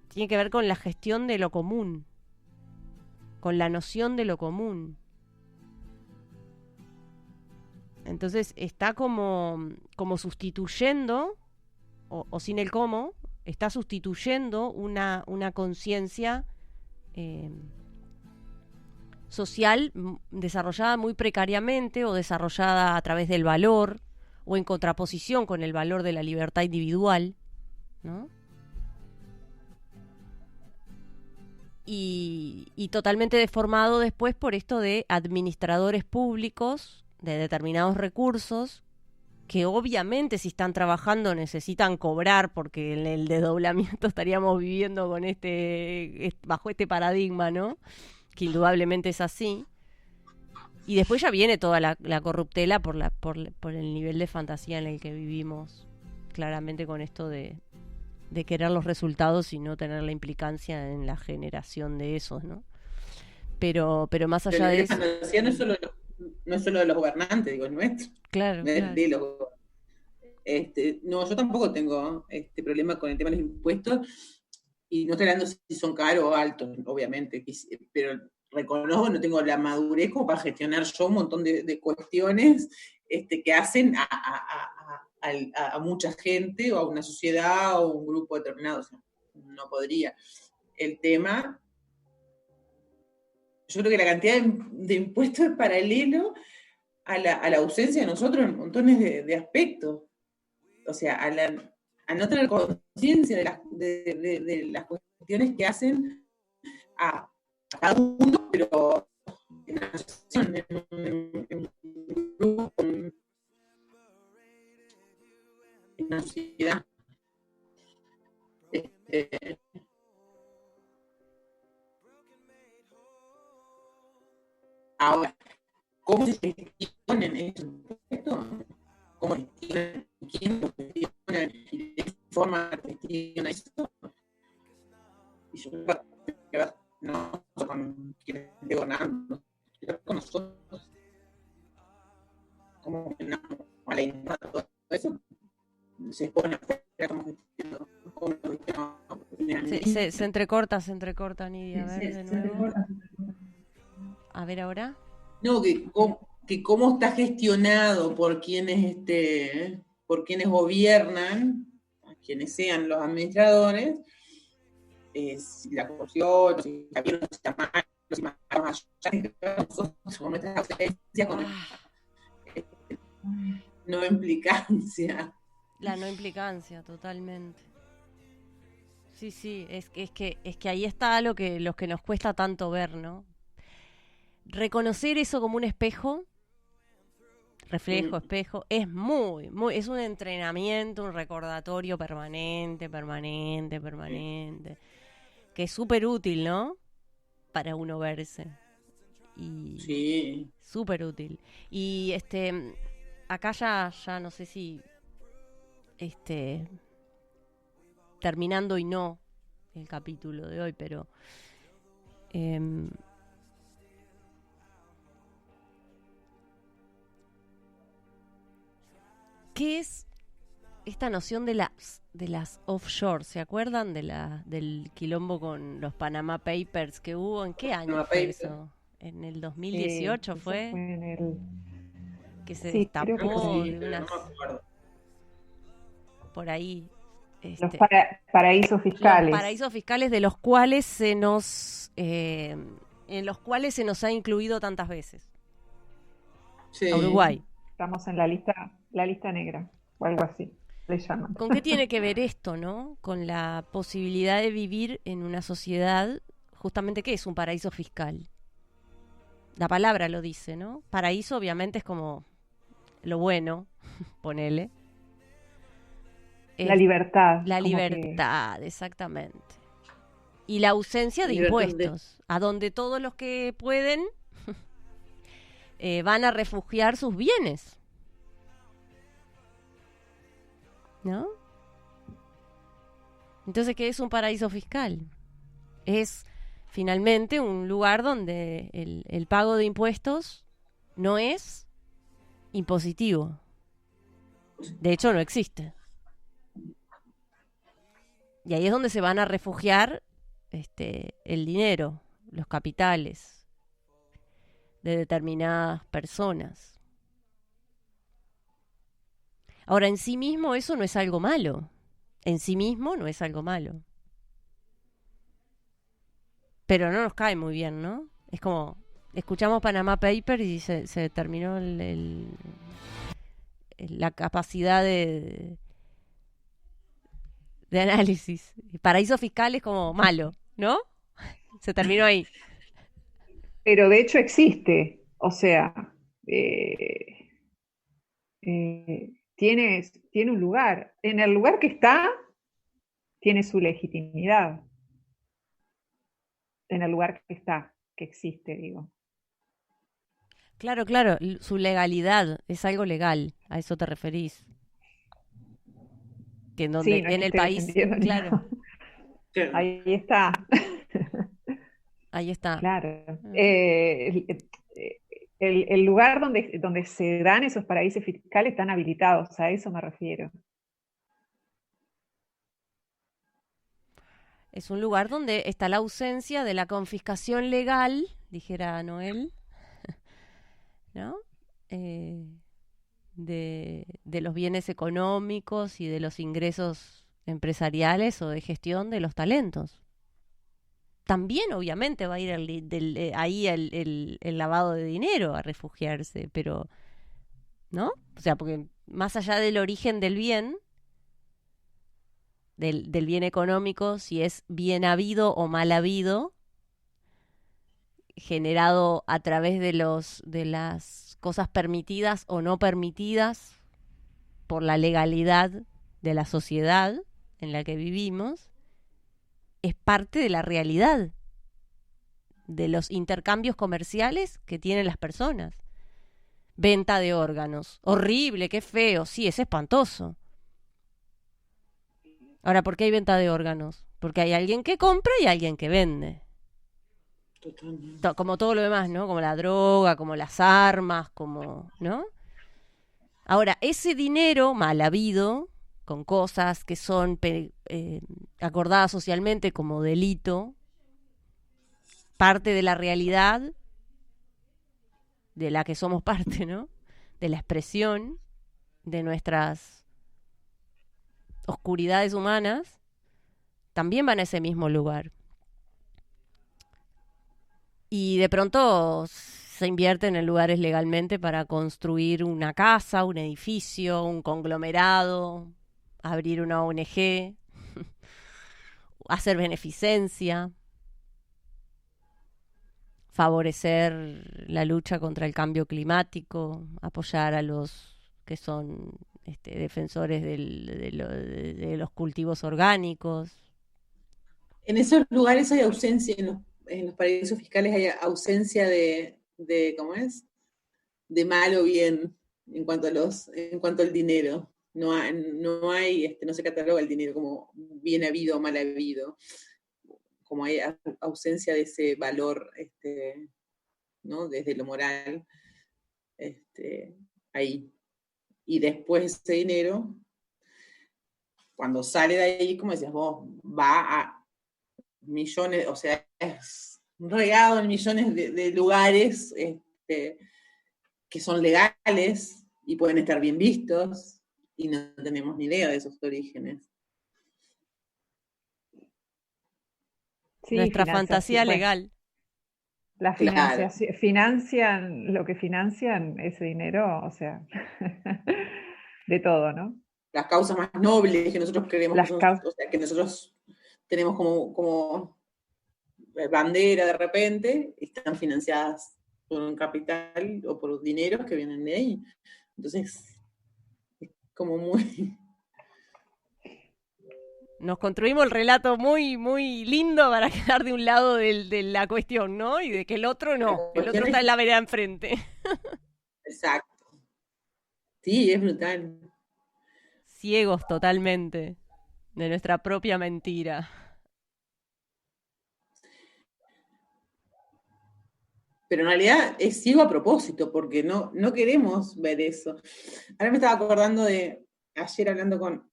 Tiene que ver con la gestión de lo común, con la noción de lo común. Entonces está como sustituyendo, o sin el cómo, está sustituyendo una conciencia social desarrollada muy precariamente o desarrollada a través del valor o en contraposición con el valor de la libertad individual, ¿no? Y totalmente deformado después por esto de administradores públicos de determinados recursos que obviamente si están trabajando necesitan cobrar porque en el desdoblamiento estaríamos viviendo con bajo este paradigma, ¿no? Que indudablemente es así. Y después ya viene toda la corruptela por el nivel de fantasía en el que vivimos, claramente con esto de querer los resultados y no tener la implicancia en la generación de esos, ¿no? Pero más allá de eso... La fantasía no es solo de los gobernantes, digo, es nuestro. Claro, claro. No, yo tampoco tengo problema con el tema de los impuestos. Y no estoy hablando si son caros o altos, obviamente, pero reconozco, no tengo la madurez como para gestionar yo un montón de cuestiones que hacen a mucha gente o a una sociedad o un grupo determinado. O sea, no podría. El tema, yo creo que la cantidad de impuestos es paralelo a la ausencia de nosotros en montones de aspectos. O sea, a no tener conciencia de las cuestiones que hacen a cada uno, pero en una asociación, en un grupo, en una sociedad. Ahora, ¿cómo se gestionan estos impuestos? ¿Cómo gestionan? ¿Quién lo gestiona? ¿Y de qué forma gestiona esto? Y yo creo que no con quienes esté gobernando, con nosotros. ¿Cómo gestionamos a la infancia todo eso? Se pone afuera como gestionando. Se entrecorta, Nidia. A ver, de nuevo. A ver ahora. No, que cómo está gestionado por quienes gobiernan, a quienes sean los administradores, si la corrupción, si la violencia está mal, si más allá, nosotros con nuestra ausencia, con no implicancia. La no implicancia, totalmente. Sí, es que ahí está los que nos cuesta tanto ver, ¿no? Reconocer eso como un espejo, reflejo, espejo, es es un entrenamiento, un recordatorio permanente, que es súper útil, ¿no? Para uno verse. Y sí. Súper útil. Y acá ya no sé si terminando y no el capítulo de hoy, pero ¿qué es esta noción de las offshore, ¿se acuerdan del quilombo con los Panama Papers que hubo? ¿En qué año Panama fue Papers. eso? ¿En el 2018 Eso fue? fue en el... Que se Sí, creo que Creo que destapó sí, de pero no unas me acuerdo. por ahí. los paraísos Los fiscales. paraísos fiscales de los cuales en los cuales se nos ha incluido tantas veces. Sí. A Uruguay. Estamos en la lista negra, o algo así, le llaman. ¿Con qué tiene que ver esto, no? Con la posibilidad de vivir en una sociedad, justamente, ¿qué es un paraíso fiscal? La palabra lo dice, ¿no? Paraíso obviamente es como lo bueno, ponele. La libertad. La como que- libertad, exactamente. Y la ausencia de Libertad de- impuestos, a donde todos los que pueden van a refugiar sus bienes. ¿No? Entonces, ¿qué es un paraíso fiscal? Es finalmente un lugar donde el pago de impuestos no es impositivo. De hecho, no existe. Y ahí es donde se van a refugiar el dinero, los capitales de determinadas personas. Ahora, en sí mismo eso no es algo malo. En sí mismo no es algo malo. Pero no nos cae muy bien, ¿no? Es como, escuchamos Panama Papers y se terminó la capacidad de análisis. Paraíso fiscal es como malo, ¿no? Se terminó ahí. Pero de hecho existe, o sea, eh, tiene un lugar. En el lugar que está, tiene su legitimidad. En el lugar que está, que existe, digo. Claro, claro, su legalidad es algo legal, a eso te referís. Que en Sí, donde, no es en que el esté país, defendiendo ni claro, nada. Claro. Ahí está. ahí está. Claro. El lugar donde se dan esos paraísos fiscales están habilitados, a eso me refiero. Es un lugar donde está la ausencia de la confiscación legal, dijera Noel, ¿no? De los bienes económicos y de los ingresos empresariales o de gestión de los talentos. También, obviamente, va a ir ahí el lavado de dinero a refugiarse, pero, ¿no? O sea, porque más allá del origen del bien, del bien económico, si es bien habido o mal habido, generado a través de las cosas permitidas o no permitidas por la legalidad de la sociedad en la que vivimos, es parte de la realidad de los intercambios comerciales que tienen las personas. Venta de órganos. Horrible, qué feo. Sí, es espantoso. Ahora, ¿por qué hay venta de órganos? Porque hay alguien que compra y alguien que vende. Totalmente. Como todo lo demás, ¿no? Como la droga, como las armas, como, ¿no? Ahora, ese dinero mal habido, con cosas que son acordadas socialmente como delito, parte de la realidad de la que somos parte, ¿no? De la expresión de nuestras oscuridades humanas, también van a ese mismo lugar. Y de pronto se invierten en lugares legalmente para construir una casa, un edificio, un conglomerado, abrir una ONG, hacer beneficencia, favorecer la lucha contra el cambio climático, apoyar a los que son defensores de los cultivos orgánicos. En esos lugares hay ausencia, en los paraísos fiscales hay ausencia de ¿cómo es? De mal o bien en cuanto al dinero. No hay, no se cataloga el dinero como bien habido o mal habido. Como hay ausencia de ese valor, ¿no? Desde lo moral, ahí. Y después ese dinero cuando sale de ahí, como decías vos, va a millones, o sea, es regado en millones de lugares que son legales y pueden estar bien vistos, y no tenemos ni idea de esos orígenes. Sí, Nuestra fantasía bueno, legal. la Claro. financian lo que financian ese dinero, o sea, de todo, ¿no? Las causas más nobles que nosotros creemos que Las son, causas. o sea, que nosotros tenemos como bandera de repente, están financiadas por un capital o por dineros que vienen de ahí. Entonces, es como muy... Nos construimos el relato muy, muy lindo para quedar de un lado de la cuestión, ¿no? Y de que el otro no, que el otro está en la vereda enfrente. Exacto. Sí, es brutal. Ciegos totalmente de nuestra propia mentira. Pero en realidad es ciego a propósito, porque no queremos ver eso. Ahora me estaba acordando de ayer hablando con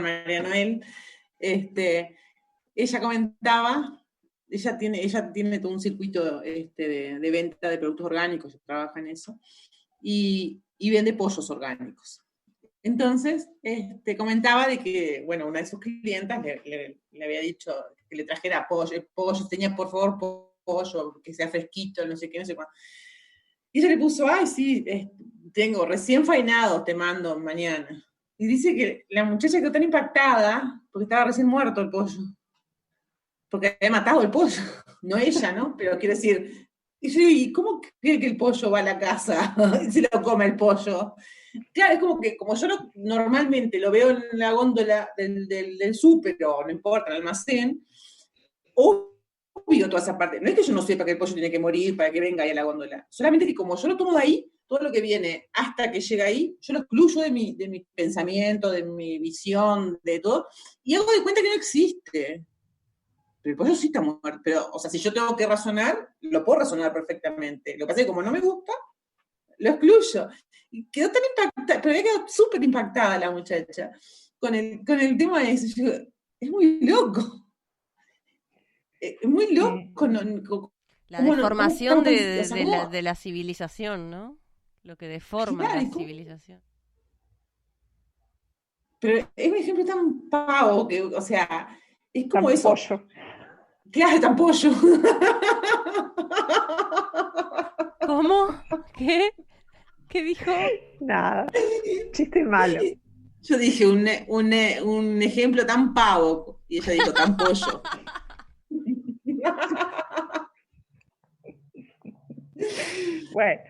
María Noel, ella comentaba, ella tiene todo un circuito de venta de productos orgánicos, trabaja en eso, y vende pollos orgánicos. Entonces, comentaba de que, bueno, una de sus clientas le había dicho que le trajera pollo, tenía por favor pollo, que sea fresquito, no sé qué, no sé cuánto. Y ella le puso, ay, sí, tengo recién faenado, te mando mañana. Y dice que la muchacha quedó tan impactada porque estaba recién muerto el pollo. Porque había matado el pollo, no ella, ¿no? Pero quiero decir, ¿y cómo cree que el pollo va a la casa y se lo come el pollo? Claro, es como que, como yo normalmente lo veo en la góndola del súper, o no importa, en el almacén, obvio toda esa parte. No es que yo no sepa que el pollo tiene que morir para que venga ahí a la góndola. Solamente que como yo lo tomo de ahí, todo lo que viene hasta que llega ahí, yo lo excluyo de mi pensamiento, de mi visión, de todo, y hago de cuenta que no existe. Pero el pollo sí está muerto. Pero, o sea, si yo tengo que razonar, lo puedo razonar perfectamente. Lo que pasa es que como no me gusta, lo excluyo. Y quedó tan impactada, pero había quedado súper impactada la muchacha con el tema de eso. Yo, es muy loco. Es muy loco. La deformación de la civilización, ¿no? Lo que deforma claro, la civilización. Pero es un ejemplo tan pavo que, o sea, es como Tan eso. Pollo. Claro, tan pollo. ¿Cómo? ¿Qué? ¿Qué dijo? Nada, chiste malo. Yo dije un ejemplo tan pavo, y ella dijo tan pollo. Bueno,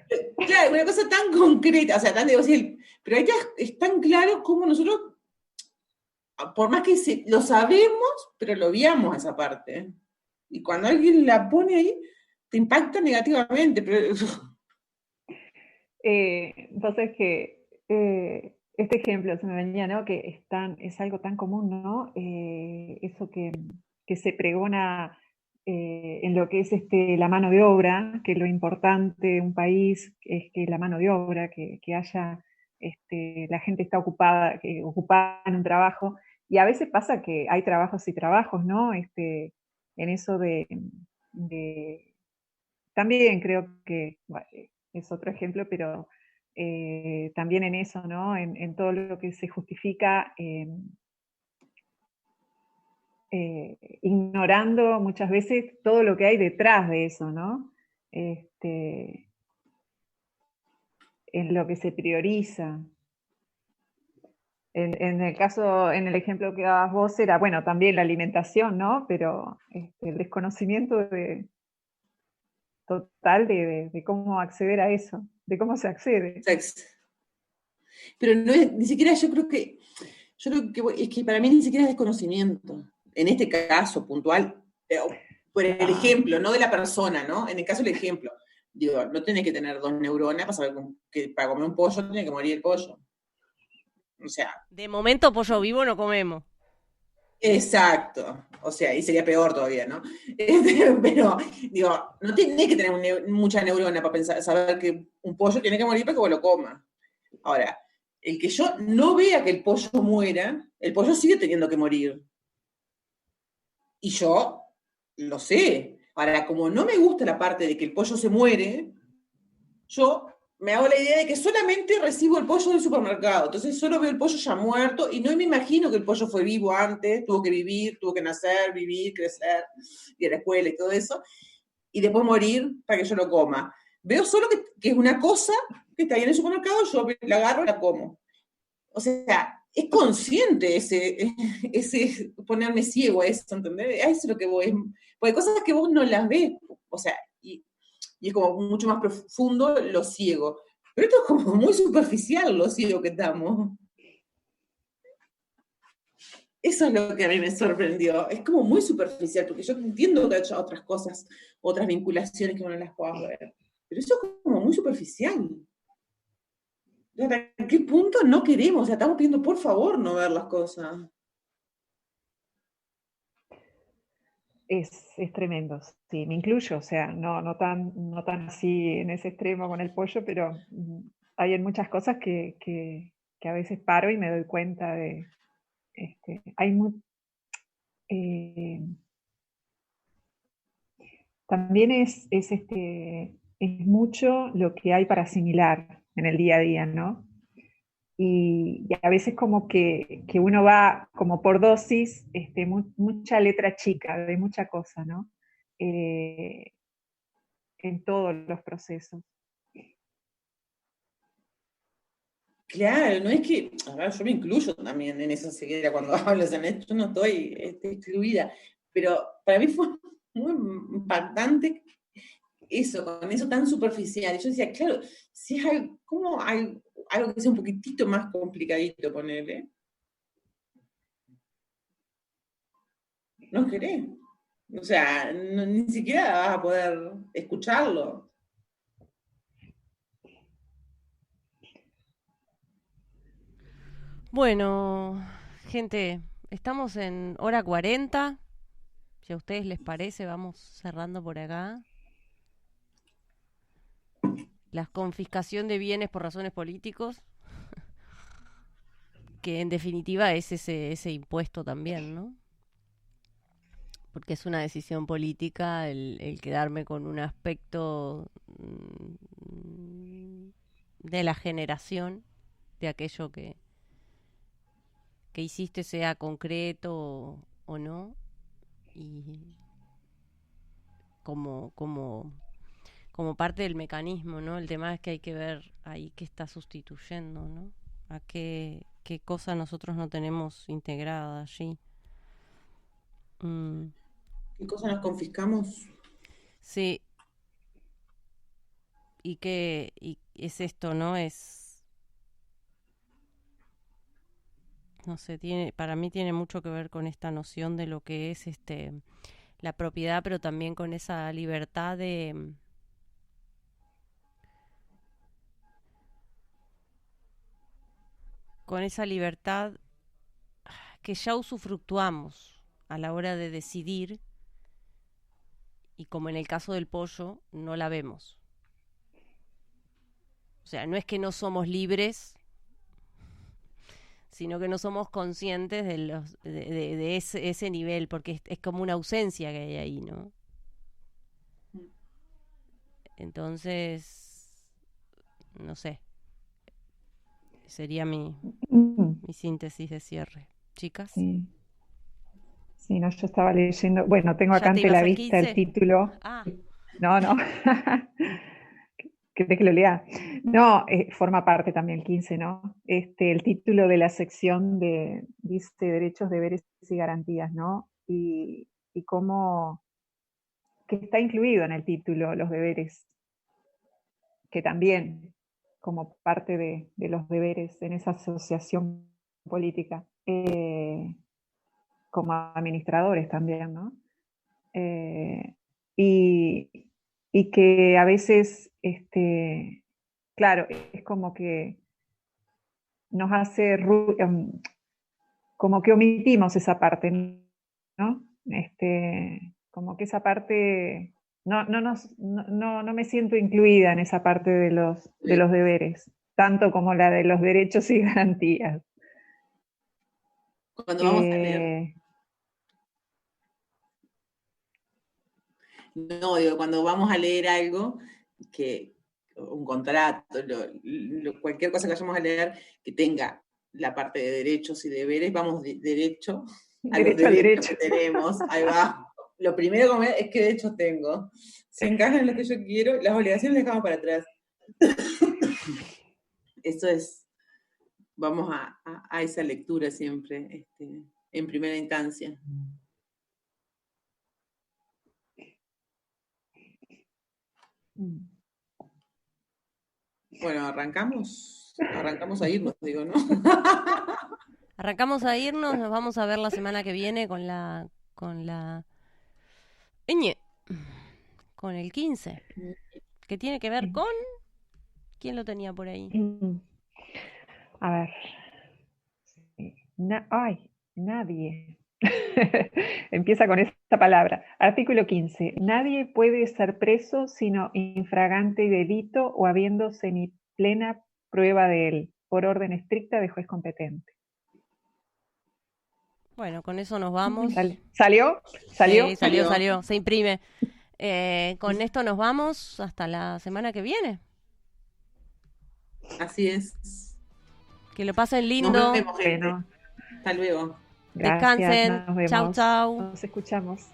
Claro, una cosa tan concreta, o sea, tan de pero ahí es tan claro como nosotros, por más que lo sabemos, pero lo obviamos esa parte. Y cuando alguien la pone ahí, te impacta negativamente. Pero... entonces que este ejemplo se me venía, ¿no? Que es algo tan común, ¿no? Eso que se pregona en lo que es la mano de obra, que lo importante de un país es que la mano de obra, que haya, la gente está ocupada en un trabajo, y a veces pasa que hay trabajos y trabajos, ¿no? En eso también creo que bueno, es otro ejemplo, pero también en eso, ¿no? En todo lo que se justifica, ignorando muchas veces todo lo que hay detrás de eso, ¿no? En lo que se prioriza. En el ejemplo que dabas vos era, bueno, también la alimentación, ¿no? Pero el desconocimiento total de cómo acceder a eso, de cómo se accede. Pero no es, ni siquiera yo creo que es que para mí ni siquiera es desconocimiento. En este caso puntual, por el ejemplo, no de la persona, ¿no? En el caso del ejemplo, digo, no tenés que tener 2 neuronas para saber que para comer un pollo tiene que morir el pollo. O sea. De momento pollo vivo no comemos. Exacto. O sea, y sería peor todavía, ¿no? Pero, digo, no tenés que tener mucha neurona para saber que un pollo tiene que morir para que vos lo comas. Ahora, El que yo no vea que el pollo muera, el pollo sigue teniendo que morir. Y yo lo sé. Ahora, como no me gusta la parte de que el pollo se muere, yo me hago la idea de que solamente recibo el pollo del supermercado. Entonces solo veo el pollo ya muerto y no me imagino que el pollo fue vivo antes, tuvo que vivir, tuvo que nacer, vivir, crecer, ir a la escuela y todo eso, y después morir para que yo lo coma. Veo solo que es una cosa que está ahí en el supermercado, yo la agarro y la como. O sea, es consciente ese ponerme ciego a eso, ¿entendés? A eso es lo que voy. Porque hay cosas que vos no las ves, o sea, y es como mucho más profundo lo ciego. Pero esto es como muy superficial lo ciego que estamos. Eso es lo que a mí me sorprendió. Es como muy superficial, porque yo entiendo que hay otras cosas, otras vinculaciones que uno no las pueda ver. Pero eso es como muy superficial. ¿Hasta qué punto no queremos? O sea, estamos pidiendo por favor no ver las cosas. Es tremendo, sí, me incluyo, o sea, no tan así en ese extremo con el pollo, pero hay en muchas cosas que a veces paro y me doy cuenta de, también es mucho lo que hay para asimilar en el día a día, ¿no? Y a veces como que uno va como por dosis, mucha letra chica de mucha cosa, ¿no? Eh, en todos los procesos. Claro, no es que, a ver, yo me incluyo también en esa ceguera cuando hablo, o sea, yo no estoy excluida, pero para mí fue muy impactante eso, con eso tan superficial. Y yo decía, claro, si es algo, ¿cómo hay algo que sea un poquitito más complicadito ponerle? No querés. O sea, ni siquiera vas a poder escucharlo. Bueno, gente, estamos en hora 40. Si a ustedes les parece, vamos cerrando por acá. La confiscación de bienes por razones políticos, que en definitiva es ese impuesto también, ¿no? Porque es una decisión política el quedarme con un aspecto de la generación, de aquello que hiciste, sea concreto o no, y como parte del mecanismo, ¿no? El tema es que hay que ver ahí qué está sustituyendo, ¿no? A qué cosa nosotros no tenemos integrada allí. ¿Qué cosa nos confiscamos? Sí, y es esto, ¿no? No sé, para mí tiene mucho que ver con esta noción de lo que es la propiedad, pero también con esa libertad con esa libertad que ya usufructuamos a la hora de decidir, y como en el caso del pollo, no la vemos. O sea, no es que no somos libres, sino que no somos conscientes de ese nivel, porque es como una ausencia que hay ahí, ¿no? Entonces, no sé, sería mi síntesis de cierre. Chicas. Sí. Sí, no, yo estaba leyendo, bueno, tengo acá ¿Ya te ante ibas la al vista 15? el título. Ah, No, ¿querés que lo lea? No, forma parte también el 15, ¿no? El título de la sección dice derechos, deberes y garantías, ¿no? Y cómo que está incluido en el título los deberes, que también como parte de los deberes en esa asociación política, como administradores también, ¿no? Y, y que a veces, claro, es como que nos hace, como que omitimos esa parte, ¿no? Como que esa parte, no me siento incluida en esa parte de los deberes. tanto como la de los derechos y garantías. Cuando vamos a leer. No, digo, cuando vamos a leer algo, un contrato, cualquier cosa que vayamos a leer que tenga la parte de derechos y deberes, vamos derecho a los derechos que tenemos. Ahí va. Lo primero que es qué derechos tengo. Si encajan en lo que yo quiero, las obligaciones las dejamos para atrás. Eso es, vamos a esa lectura siempre, en primera instancia. Bueno, arrancamos a irnos, digo, ¿no? Arrancamos a irnos, nos vamos a ver la semana que viene con el 15, que tiene que ver con... ¿Quién lo tenía por ahí? A ver. Nadie. Empieza con esta palabra. Artículo 15. Nadie puede ser preso sino infragante delito o habiéndose ni plena prueba de él, por orden estricta de juez competente. Bueno, con eso nos vamos. ¿Salió? Sí, salió. Se imprime. Con esto nos vamos hasta la semana que viene. Así es. Que lo pasen lindo. Nos vemos, gente. Hasta luego. Gracias, descansen. Nos vemos. Chau. Nos escuchamos.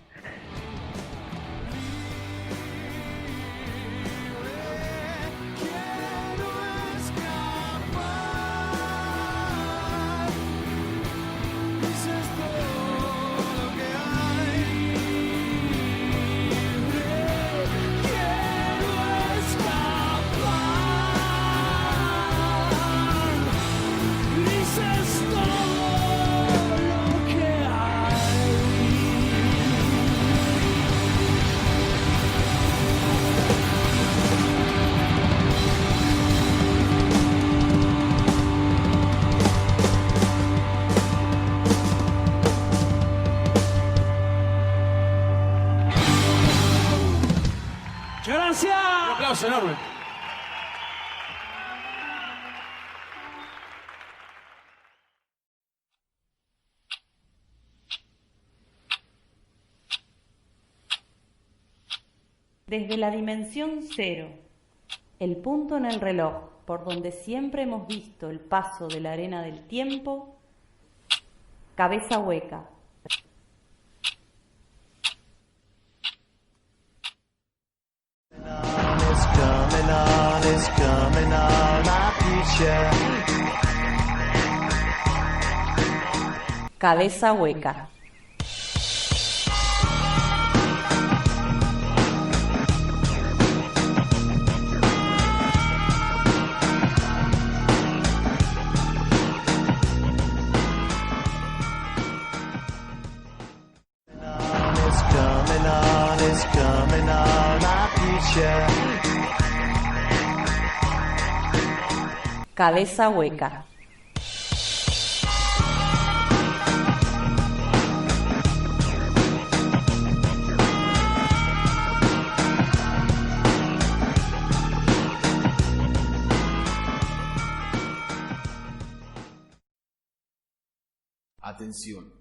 ¡Gracias! Un aplauso enorme. Desde la dimensión cero, el punto en el reloj, por donde siempre hemos visto el paso de la arena del tiempo, Cabeza Hueca. Cabeza Hueca. Cabeza Hueca. Atención.